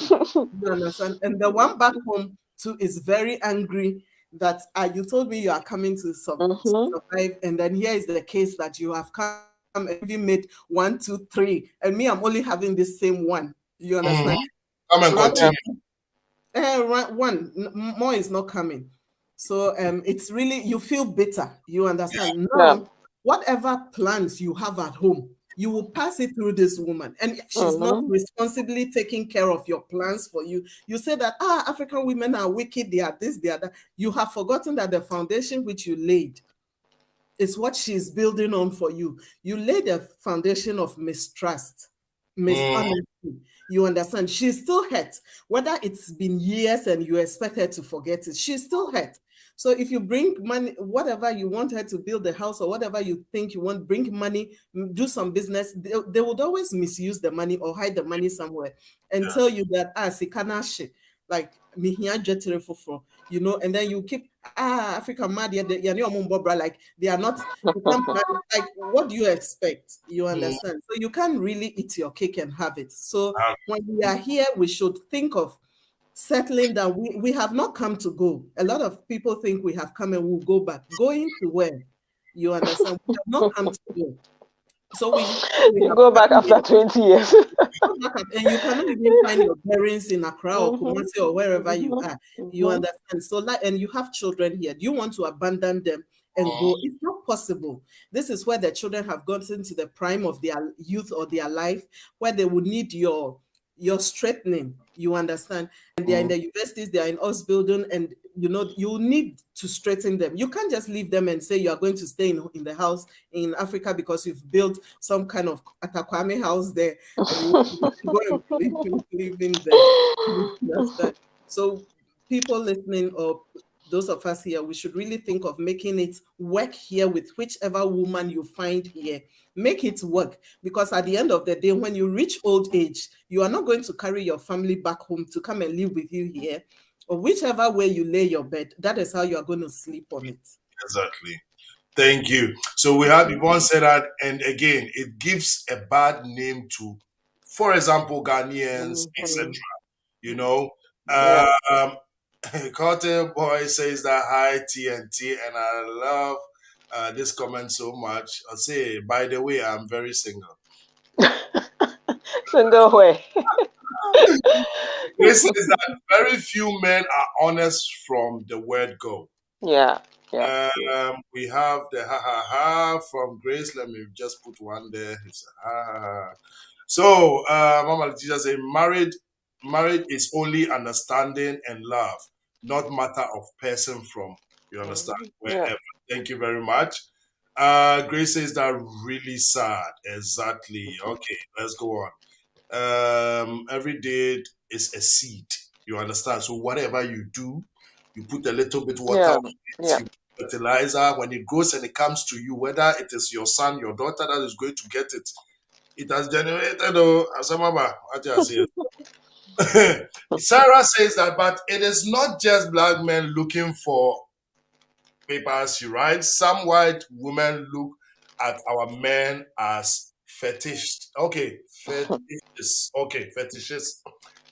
You understand? And the one back home too is very angry that you told me you are coming to
Mm-hmm.
survive, and then here is the case that you have come and you made 1, 2, 3, and me, I'm only having this same one. You
Mm-hmm.
understand?
Come and
Rather,
continue.
one more is not coming. So it's really, you feel bitter. You understand?
Yeah.
Now, whatever plans you have at home, you will pass it through this woman. And if she's not
Mm-hmm.
responsibly taking care of your plans for you, you say that African women are wicked, they are this, they are that. You have forgotten that the foundation which you laid is what she's building on for you. You laid a foundation of mistrust,
Mm-hmm.
mishonesty. You understand? She's still hurt. Whether it's been years and you expect her to forget it, she's still hurt. So if you bring money, whatever you want her to build a house or whatever you think you want, bring money, do some business, they would always misuse the money or hide the money somewhere and
Yeah.
tell you that, sikanashi, like, mihia jetere foforo, and then you keep, African mad, like they are not, like, what do you expect? You
Mm-hmm.
understand? So you can't really eat your cake and have it. So
Um,
when we are here, we should think of settling down. We have not come to go. A lot of people think we have come and we'll go back. Going to where? You understand? We have not come to go. So we
You
have
go back
come here.
after 20 years.
And you cannot even find your parents in Accra or
Mm-hmm.
Kumasi or wherever you
Mm-hmm.
are. You
Mm-hmm.
understand? So, like, and you have children here. Do you want to abandon them and go? It's not possible. This is where the children have gotten to the prime of their youth or their life, where they would need your straightening. You understand? And they are in the universities, they are in us building, and you need to straighten them. You can't just leave them and say you are going to stay in the house in Africa because you've built some kind of Atakwame house there and you want to go and live in there. You understand? So people listening, or those of us here, we should really think of making it work here with whichever woman you find here. Make it work, because at the end of the day, when you reach old age, you are not going to carry your family back home to come and live with you here. Or whichever way you lay your bed, that is how you are going to sleep on it.
exactly. Thank you. So we have Yvonne said that, and again, it gives a bad name to, for example, Ghanaians, etc.
Mm-hmm.
You know,
Yeah.
um, Carter Boy says that hi TNT, and I love this comment so much. I'll say, by the way, I'm very single.
Single way.
This is that very few men are honest from the word go.
Yeah. Yeah. Yeah.
We have the ha ha ha from Grace. Let me just put one there. It's a ha ha ha. So, Mama Letitia say, marriage is only understanding and love, not matter of person from, you understand,
Mhm. Yeah.
wherever. Thank you very much. Grace says that really sad. Exactly. Okay, let's go on. Every day is a seed. You understand? So whatever you do, you put a little bit water
Yeah.
on it,
Yeah.
you put fertilizer. When it grows and it comes to you, whether it is your son, your daughter that is going to get it, it has generated. Oh, Asamaba, what you say? Sarah says that, but it is not just black men looking for papers. She writes, some white women look at our men as fetish. Okay, fetishes. Okay, fetishes.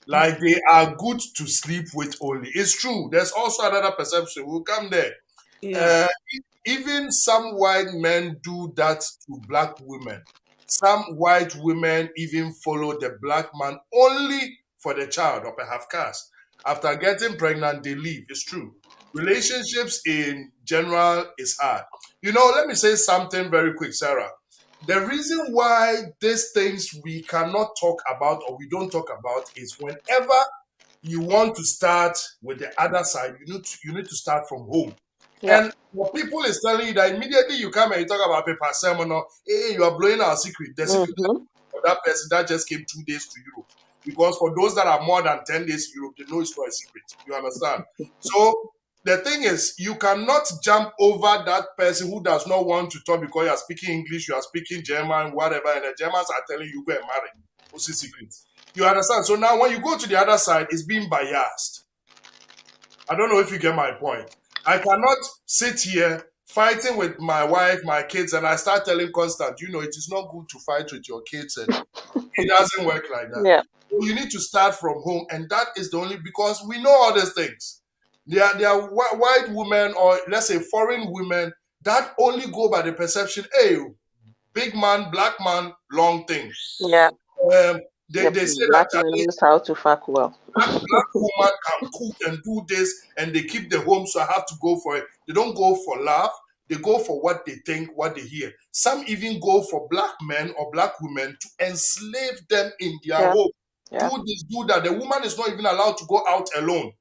Like they are good to sleep with only. It's true. There's also another perception. We'll come there.
Yeah.
Uh, Even some white men do that to black women. Some white women even follow the black man only for the child or perhaps caste. After getting pregnant, they leave. It's true. Relationships in general is hard. Let me say something very quick, Sarah. The reason why these things we cannot talk about or we don't talk about is whenever you want to start with the other side, you need to start from home.
Yeah.
And what people is telling you that immediately you come and you talk about paper seminar, hey, you are blowing our secret. The secret
Mm-hmm.
for that person that just came 2 days to Europe. Because for those that are more than 10 days in Europe, they know it's not a secret. You understand? So the thing is, you cannot jump over that person who does not want to talk because you are speaking English, you are speaking German, whatever, and the Germans are telling you go and marry. What's the secret? You understand? So now when you go to the other side, it's being biased. I don't know if you get my point. I cannot sit here fighting with my wife, my kids, and I start telling Constant, it is not good to fight with your kids, and it doesn't work like that.
Yeah.
So you need to start from home, and that is the only because we know all these things. There are white women or let's say foreign women that only go by the perception, hey, big man, black man, long thing.
Yeah.
Um, they,
The
they say that
black man knows how to fuck well.
black woman can cook and do this and they keep the home, so I have to go for it. They don't go for love, they go for what they think, what they hear. Some even go for black men or black women to enslave them in their
Yeah.
home.
Yeah.
Do this, do that. The woman is not even allowed to go out alone.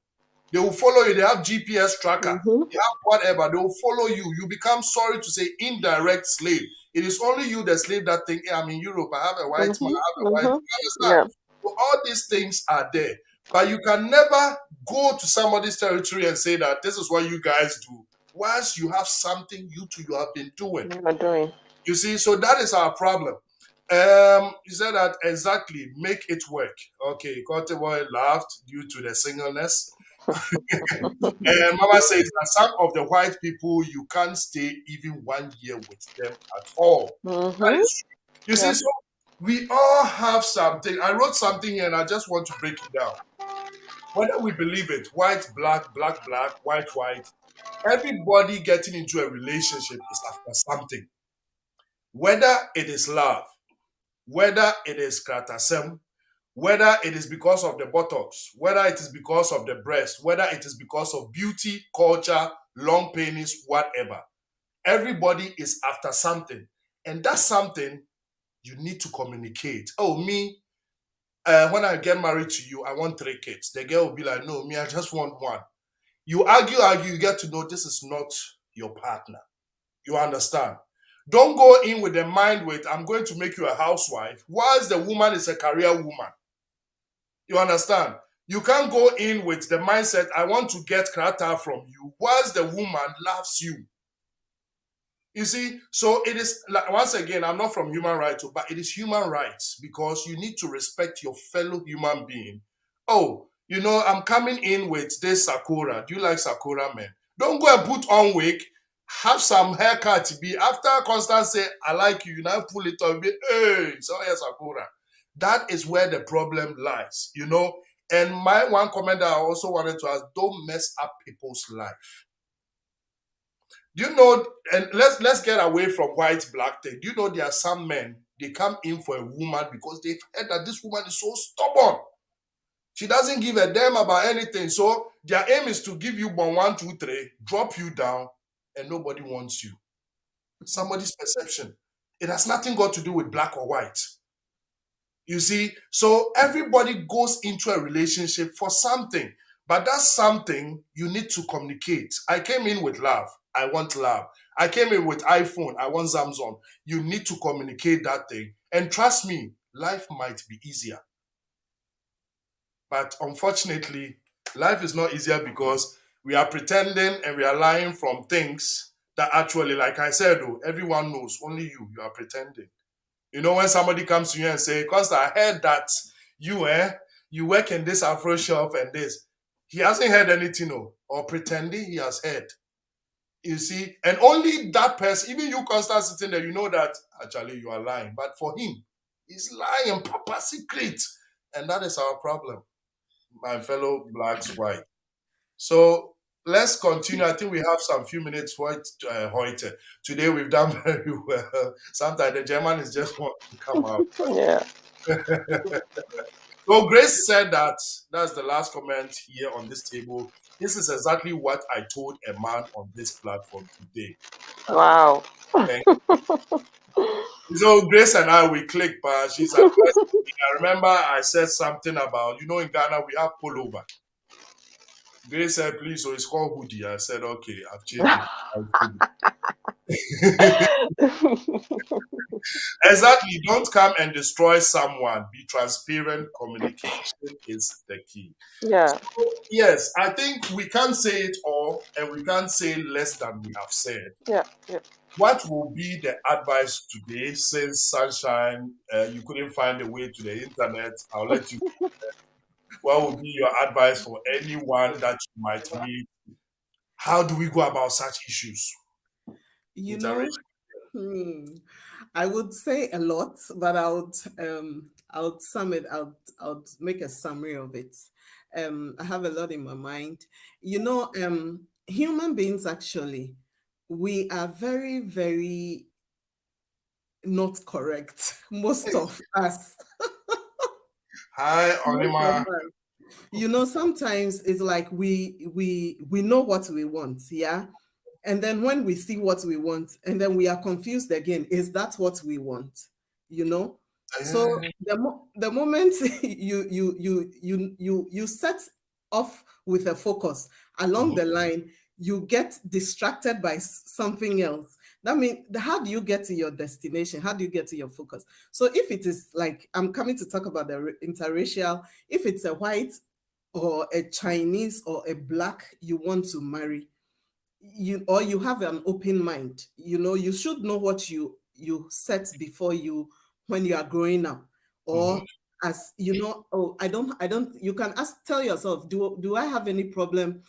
They will follow you. They have GPS tracker.
Mm-hmm.
They have whatever. They will follow you. You become, sorry to say, indirect slave. It is only you, the slave, that think, hey, I'm in Europe. I have a white man.
Mm-hmm.
I have a white.
Mm-hmm.
You understand?
Yeah.
So all these things are there. But you can never go to somebody's territory and say that this is what you guys do. Once you have something you have been doing.
You are doing.
You see, so that is our problem. You said that exactly. Make it work. Okay, Kote boy laughed due to the singleness. And Mama says that some of the white people you can't stay even 1 year with them at all. That
Mm-hmm.
is true. You see,
Yeah.
so we all have something. I wrote something here and I just want to break it down. Whether we believe it, white, black, black, black, white, white, everybody getting into a relationship is after something. Whether it is love, whether it is kratasem, whether it is because of the buttocks, whether it is because of the breast, whether it is because of beauty, culture, long penis, whatever. Everybody is after something. And that's something you need to communicate. Oh, me, when I get married to you, I want 3 kids. The girl will be like, no, me, I just want one. You argue, you get to know this is not your partner. You understand? Don't go in with the mind with, I'm going to make you a housewife, whilst the woman is a career woman. You understand? You can't go in with the mindset, I want to get character from you, whilst the woman loves you. You see, so it is, like, once again, I'm not from human rights, but it is human rights because you need to respect your fellow human being. Oh, I'm coming in with this Sakura. Do you like Sakura, man? Don't go and put on wig. Have some haircut to be after constant say, I like you. You now pull it on, be, hey, so yes, Sakura. That is where the problem lies. And my one comment that I also wanted to ask, don't mess up people's life. Do you know, and let's get away from white black thing. Do you know there are some men, they come in for a woman because they've heard that this woman is so stubborn. She doesn't give a damn about anything. So their aim is to give you 1, 2, 3, drop you down, and nobody wants you. Somebody's perception. It has nothing got to do with black or white. You see, so everybody goes into a relationship for something, but that something you need to communicate. I came in with love. I want love. I came in with iPhone. I want Samsung. You need to communicate that thing. And trust me, life might be easier. But unfortunately, life is not easier because we are pretending and we are lying from things that actually, like I said, oh, everyone knows, only you are pretending. You know, when somebody comes to you and say, "Cause I heard that you work in this Afro shop and this," he hasn't heard anything, no, or pretending he has heard. You see, and only that person, even you, constant sitting there, you know that actually you are lying. But for him, he's lying, proper secret, and that is our problem, my fellow blacks, white. So let's continue. I think we have some few minutes for it, Heute. Today we've done very well. Sometimes the German is just want to come out.
Yeah.
So Grace said that that's the last comment here on this table. This is exactly what I told a man on this platform today.
Wow.
Thank you. So Grace and I we click, but she's advising me. I remember I said something about, in Ghana we have pullover. Grace said, please, so it's called hoodie. I said, okay, I've changed it. Exactly. Don't come and destroy someone. Be transparent. Communication is the key.
Yeah.
Yes, I think we can't say it all and we can't say less than we have said.
Yeah. Yeah.
What will be the advice today since Sunshine, you couldn't find a way to the internet? I'll let you. What will be your advice for anyone that you might meet? How do we go about such issues?
You know,
Interracial.
hmm, I would say a lot, but I would sum it out. I would make a summary of it. I have a lot in my mind. Human beings actually, we are very, very not correct. Most of us.
Hi,
Most of
Onima.
us. Sometimes it's like we know what we want, yeah. And then when we see what we want, and then we are confused again, is that what we want? You know? So the moment you set off with a focus along the line, you get distracted by something else. That means, how do you get to your destination? How do you get to your focus? So if it is like, I'm coming to talk about the interracial, if it's a white or a Chinese or a black you want to marry, you have an open mind, you should know what you set before you when you are growing up, or as oh, I don't you can tell yourself, do I have any problem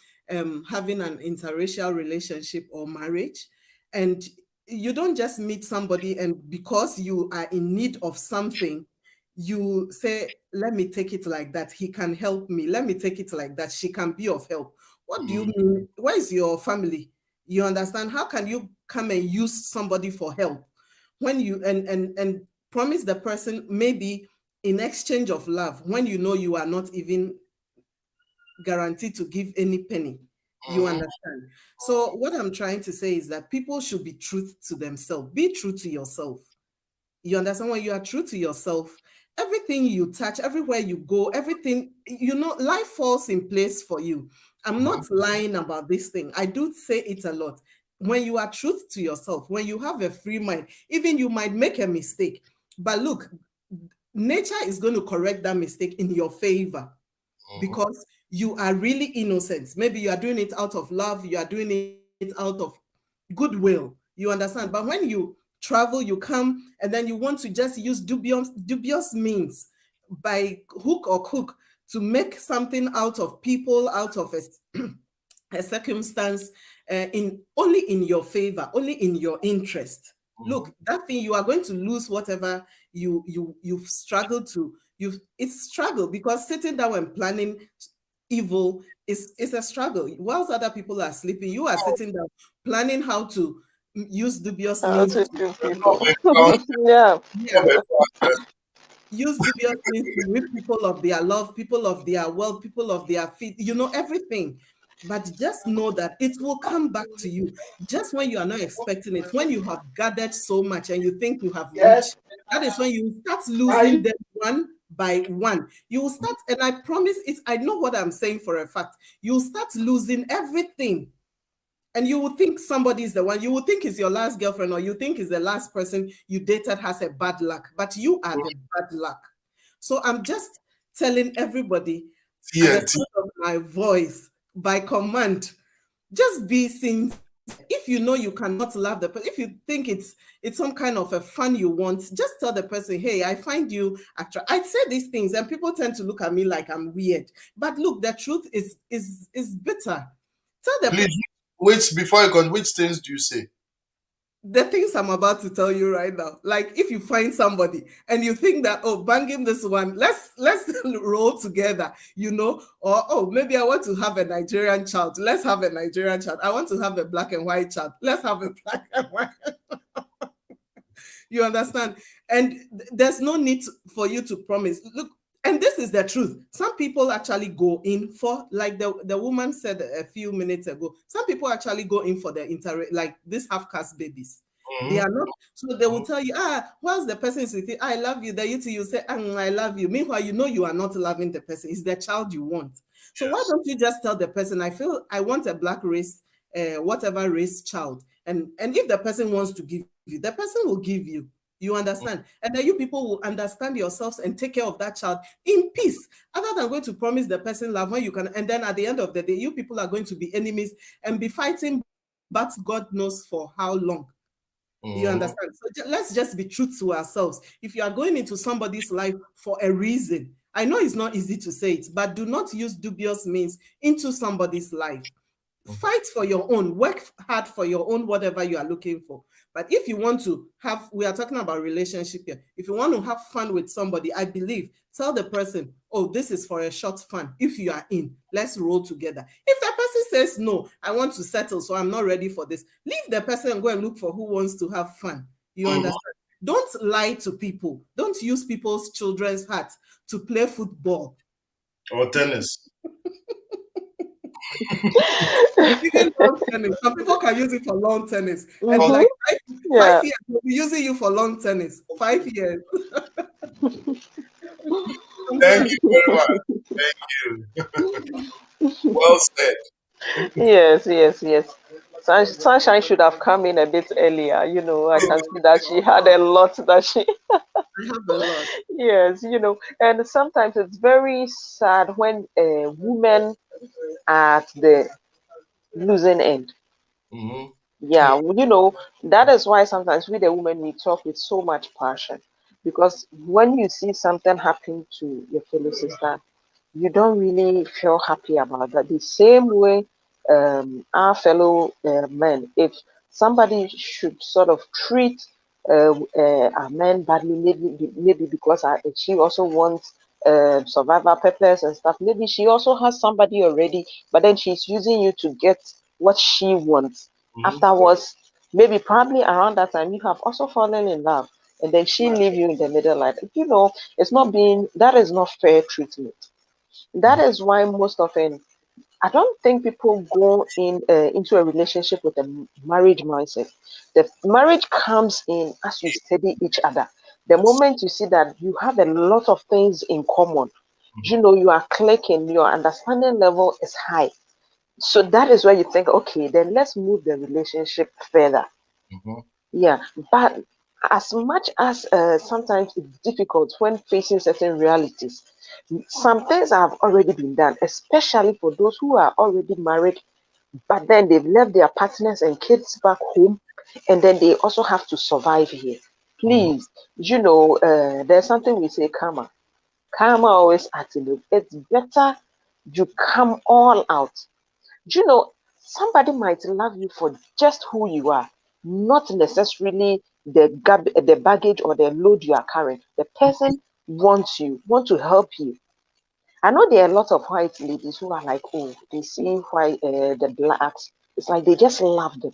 having an interracial relationship or marriage? And you don't just meet somebody and because you are in need of something, you say, let me take it like that, he can help me. Let me take it like that, she can be of help. What do you mean? Where is your family? You understand? How can you come and use somebody for help when you and promise the person maybe in exchange of love when you know you are not even guaranteed to give any penny? You understand? So what I'm trying to say is that people should be true to themselves. Be true to yourself. You understand? When you are true to yourself, everything you touch, everywhere you go, everything, life falls in place for you. I'm not lying about this thing. I do say it a lot. When you are truth to yourself, when you have a free mind, even you might make a mistake. But look, nature is going to correct that mistake in your favor because you are really innocent. Maybe you are doing it out of love, you are doing it out of goodwill. You understand? But when you travel, you come, and then you want to just use dubious means by hook or crook to make something out of people, out of a circumstance, only in your favor, only in your interest. Look, that thing, you are going to lose whatever you've struggled to. It's struggle, because sitting down and planning evil is a struggle. Whilst other people are sleeping, you are sitting down planning how to use dubious
How
means
to
to,
do people. Yeah.
yeah, use dubious means to rid people of their love, people of their wealth, people of their feet, everything. But just know that it will come back to you just when you are not expecting it. When you have gathered so much and you think you have reached, that is when you start losing them one by one. You will start, and I promise it, I know what I'm saying for a fact. You will start losing everything. And you will think somebody is the one, you will think is your last girlfriend, or you think is the last person you dated has a bad luck, but you are the bad luck. So I'm just telling everybody at the
TNT.
sound of my voice, by command, just be sincere. If you know you cannot love the person, if you think it's some kind of a fun you want, just tell the person, hey, I find you attractive. I say these things and people tend to look at me like I'm weird. But look, the truth is bitter. Tell the
Please, before you go, which things do you say?
the things I'm about to tell you right now. Like if you find somebody and you think that, oh, banging this one, let's roll together, or oh, maybe I want to have a Nigerian child. Let's have a Nigerian child. I want to have a black and white child. Let's have a black and white. You understand? And there's no need for you to promise. Look, and this is the truth. Some people actually go in for, like the woman said a few minutes ago, some people actually go in for the like this half-caste babies. They are not, so they will tell you, once the person is with you, I love you, then you say, I love you. Meanwhile, you are not loving the person. It's the child you want. So why don't you just tell the person, I want a black race, whatever race child. And if the person wants to give you, the person will give you. You understand? And then you people will understand yourselves and take care of that child in peace, other than going to promise the person love when you can. And then at the end of the day, you people are going to be enemies and be fighting, but God knows for how long. You understand? So let's just be true to ourselves. If you are going into somebody's life for a reason, I know it's not easy to say it, but do not use dubious means into somebody's life. Fight for your own, work hard for your own, whatever you are looking for. But if you want to have, we are talking about relationship here. If you want to have fun with somebody, I believe, tell the person, oh, this is for a short fun. If you are in, let's roll together. If the person says, no, I want to settle, so I'm not ready for this, leave the person and go and look for who wants to have fun. You understand? Don't lie to people. Don't use people's children's hearts to play football.
Or tennis.
Even long tennis. Some people can use it for long tennis. And like 5 years, we'll be using you for long tennis. 5 years.
Thank you very much. Thank you. Well said.
Yes. Sunshine should have come in a bit earlier. I can see that she had a lot that she.
I have a lot.
Yes, and sometimes it's very sad when women are at the losing end. Yeah, that is why sometimes we the women we talk with so much passion, because when you see something happen to your fellow sister, you don't really feel happy about that. The same way, our fellow men, if somebody should sort of treat a man badly, maybe because she also wants survivor purpose and stuff. Maybe she also has somebody already, but then she's using you to get what she wants. Afterwards, maybe probably around that time, you have also fallen in love, and then she leave you in the middle. Like it's not being that is not fair treatment. That is why most often I don't think people go into a relationship with a marriage mindset. The marriage comes in as you study each other. The moment you see that you have a lot of things in common, you are clicking, your understanding level is high. So that is where you think, okay, then let's move the relationship further. Yeah, but as much as sometimes it's difficult when facing certain realities, some things have already been done, especially for those who are already married, but then they've left their partners and kids back home, and then they also have to survive here. Please, there's something we say karma. Karma always acts in it. It's better you come all out. Somebody might love you for just who you are, not necessarily the baggage or the load you are carrying. The person want to help you. I know there are a lot of white ladies who are like, oh, they see white, the blacks. It's like they just love them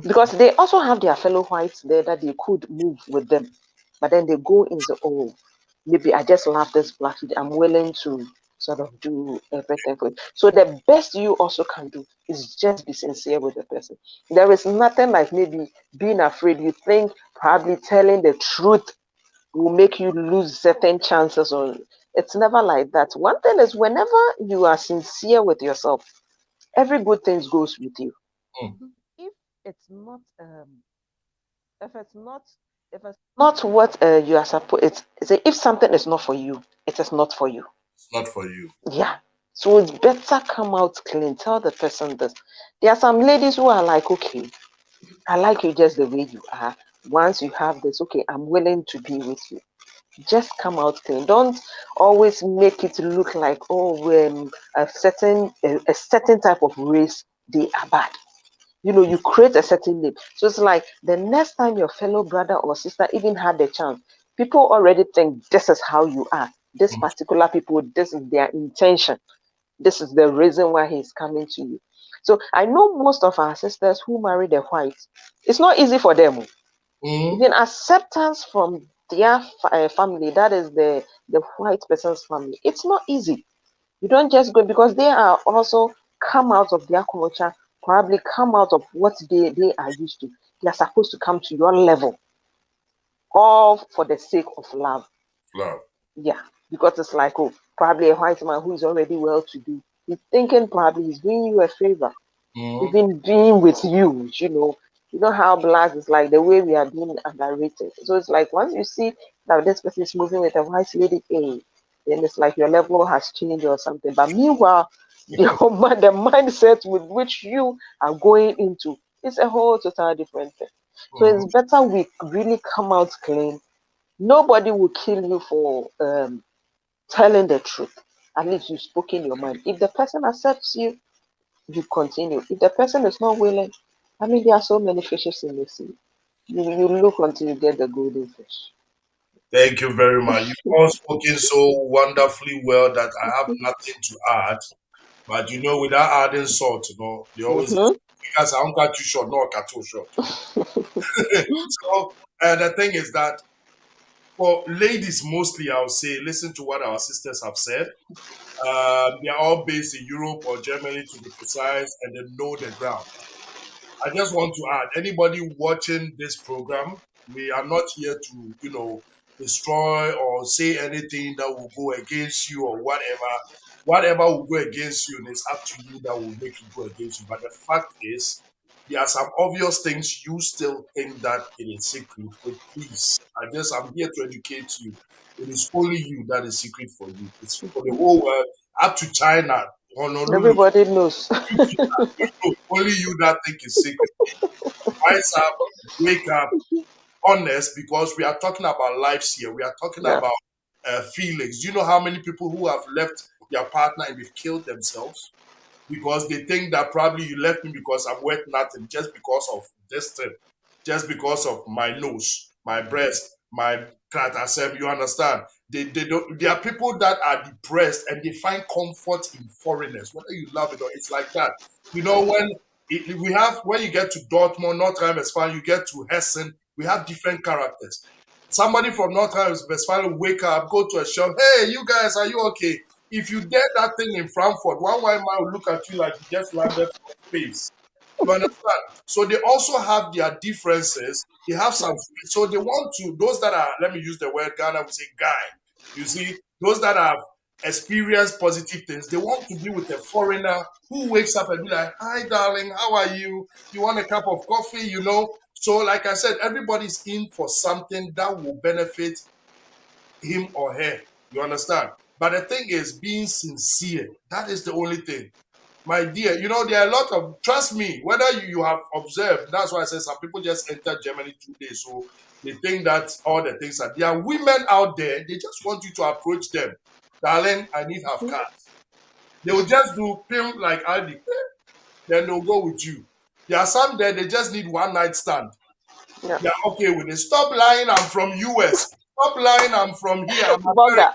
because they also have their fellow whites there that they could move with them, but then they go into, oh, maybe I just love this black lady. I'm willing to sort of do everything for you. So the best you also can do is just be sincere with the person. There is nothing like maybe being afraid. You think probably telling the truth will make you lose certain chances, or it's never like that. One thing is, whenever you are sincere with yourself, every good thing goes with you.
Mm.
If it's not if it's not if it's not what you are supposed, it's if something is not for you, it is not for you.
It's not for you.
Yeah. So it's better come out clean. Tell the person this. There are some ladies who are like, okay, I like you just the way you are. Once you have this, okay, I'm willing to be with you. Just come out clean. Don't always make it look like, oh, when a certain type of race, they are bad. You create a certain name. So it's like the next time your fellow brother or sister even had the chance, people already think this is how you are. This
Mhm.
particular people, this is their intention. This is the reason why he's coming to you. So I know most of our sisters who marry the whites, it's not easy for them.
Mhm.
Even acceptance from their family, that is the white person's family, it's not easy. You don't just go because they are also come out of their culture, probably come out of what they are used to. They are supposed to come to your level, all for the sake of love.
Love.
Yeah, because it's like, oh, probably a white man who is already well to do. He's thinking probably he's doing you a favor,
Mhm.
even being with you, you know how blacks is like the way we are being underrated. So it's like once you see that this person is moving with a white lady, hey, then it's like your level has changed or something. But meanwhile, the mindset with which you are going into is a whole total different thing. So
Mhm.
it's better we really come out clean. Nobody will kill you for telling the truth. At least you've spoken your mind. If the person accepts you, you continue. If the person is not willing, I mean, there are so many fishes in the sea. You look until you get the golden fish.
Thank you very much. You've all spoken so wonderfully well that I have nothing to add. But without adding salt, they always say,
Mm-hmm.
because I don't cut you short, no, cut too short. So the thing is that for ladies mostly, I would say, listen to what our sisters have said. They are all based in Europe or Germany to be precise, and they know the ground. I just want to add, anybody watching this program, we are not here to, destroy or say anything that will go against you or whatever. Whatever will go against you, and it's up to you that will make it go against you. But the fact is, there are some obvious things you still think that it is secret. But please, I'm here to educate you. It is only you that is secret for you. It's for the whole world, up to China, Honolulu,
Everybody knows.
only you that think is secret. Rise up, wake up, honest, because we are talking about lives here. We are talking
Yeah.
about feelings. Do you know how many people who have left their partner and they've killed themselves? Because they think that probably you left me because I'm worth nothing, just because of this thing, just because of my nose, my breast, my kratasem. You understand? They don't. There are people that are depressed and they find comfort in foreigners, whether you love it or it's like that. When you get to Dortmund, North Rhine-Westphalia, you get to Hessen, we have different characters. Somebody from North Rhine-Westphalia wake up, go to a shop. Hey, you guys, are you okay? If you dare that thing in Frankfurt, one white man will look at you like you just landed from space. You understand? So they also have their differences. They have some, so they want to, those that are, let me use the word Ghana, we say guy. You see, those that have experienced positive things, they want to be with a foreigner who wakes up and be like, hi, darling, how are you? You want a cup of coffee, So, like I said, everybody's in for something that will benefit him or her. You understand? But the thing is, being sincere. That is the only thing. My dear, there are a lot of, trust me, whether you have observed, that's why I say some people just enter Germany 2 days. So they think that all the things are, there are women out there, they just want you to approach them. Darling, I need half cards. They will just do film like Aldi, then they'll go with you. There are some there, they just need one night stand.
Yeah.
They're okay with it. Stop lying, I'm from US. Stop lying, I'm from here. I'm American.
Burger.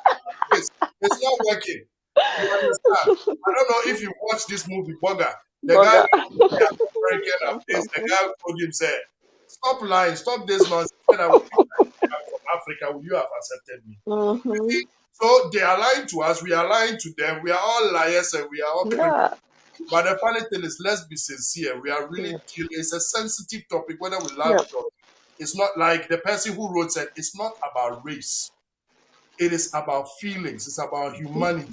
It's not working. You understand? I don't know if you watch this movie, Bugger. The guy
Burger.
went to be an American and this. The guy told him, say, stop lying, stop this nonsense. When I'm from Africa, would you have accepted me? You
Mm-hmm.
see? So they are lying to us, we are lying to them, we are all liars and we are all kind of,
Yeah.
but the funny thing is, let's be sincere. We are really
Yeah.
dealing, it's a sensitive topic, whether we love
Yeah.
it or not. It's not like the person who wrote it, it's not about race. It is about feelings, it's about humanity.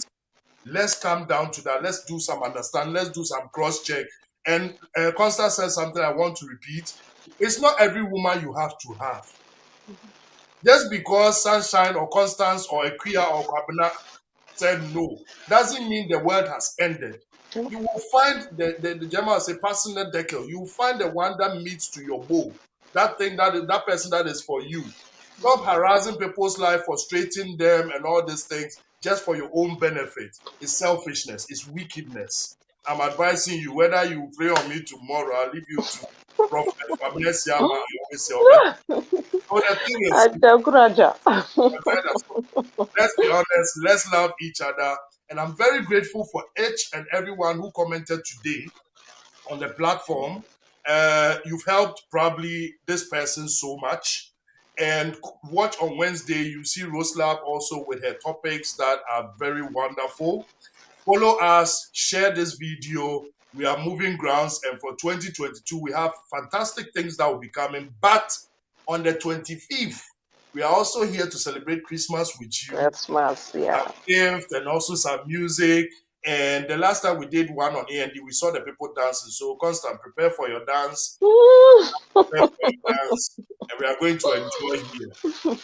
Let's come down to that. Let's do some understanding. Let's do some cross check. And Constance said something I want to repeat. It's not every woman you have to have. Just because Sunshine or Constance or Equia or Kwabena said no, doesn't mean the world has ended. You will find the German say passing the decal. You will find the one that meets to your bow. That thing that person that is for you. Stop harassing people's life, frustrating them, and all these things just for your own benefit. It's selfishness. It's wickedness. I'm advising you. Whether you pray on me tomorrow, I'll leave you to Prophet Fabulous Yama. I always say, so the thing is,
Ajaguraja.
let's be honest, let's love each other. And I'm very grateful for each and everyone who commented today on the platform. You've helped probably this person so much. And watch on Wednesday, you see Roslav also with her topics that are very wonderful. Follow us, share this video. We are moving grounds, and for 2022, we have fantastic things that will be coming. But on the 25th, we are also here to celebrate Christmas with you.
That's mass, yeah.
Some gift and also some music. And the last time we did one on A&D, we saw the people dancing. So, Constant, prepare for your dance. Prepare for your dance. And we are going to enjoy here.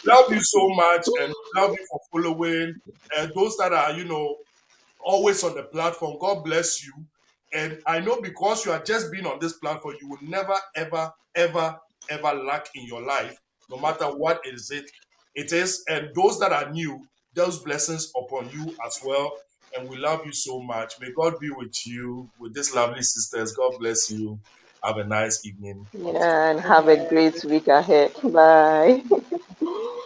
Love you so much, and love you for following. And those that are, always on the platform, God bless you. And I know because you are just being on this platform, you will never, ever, ever, ever lack in your life, no matter what it is. And those that are new, those blessings upon you as well. And we love you so much. May God be with you, with these lovely sisters. God bless you. Have a nice evening.
Yeah, and have a great week ahead. Bye.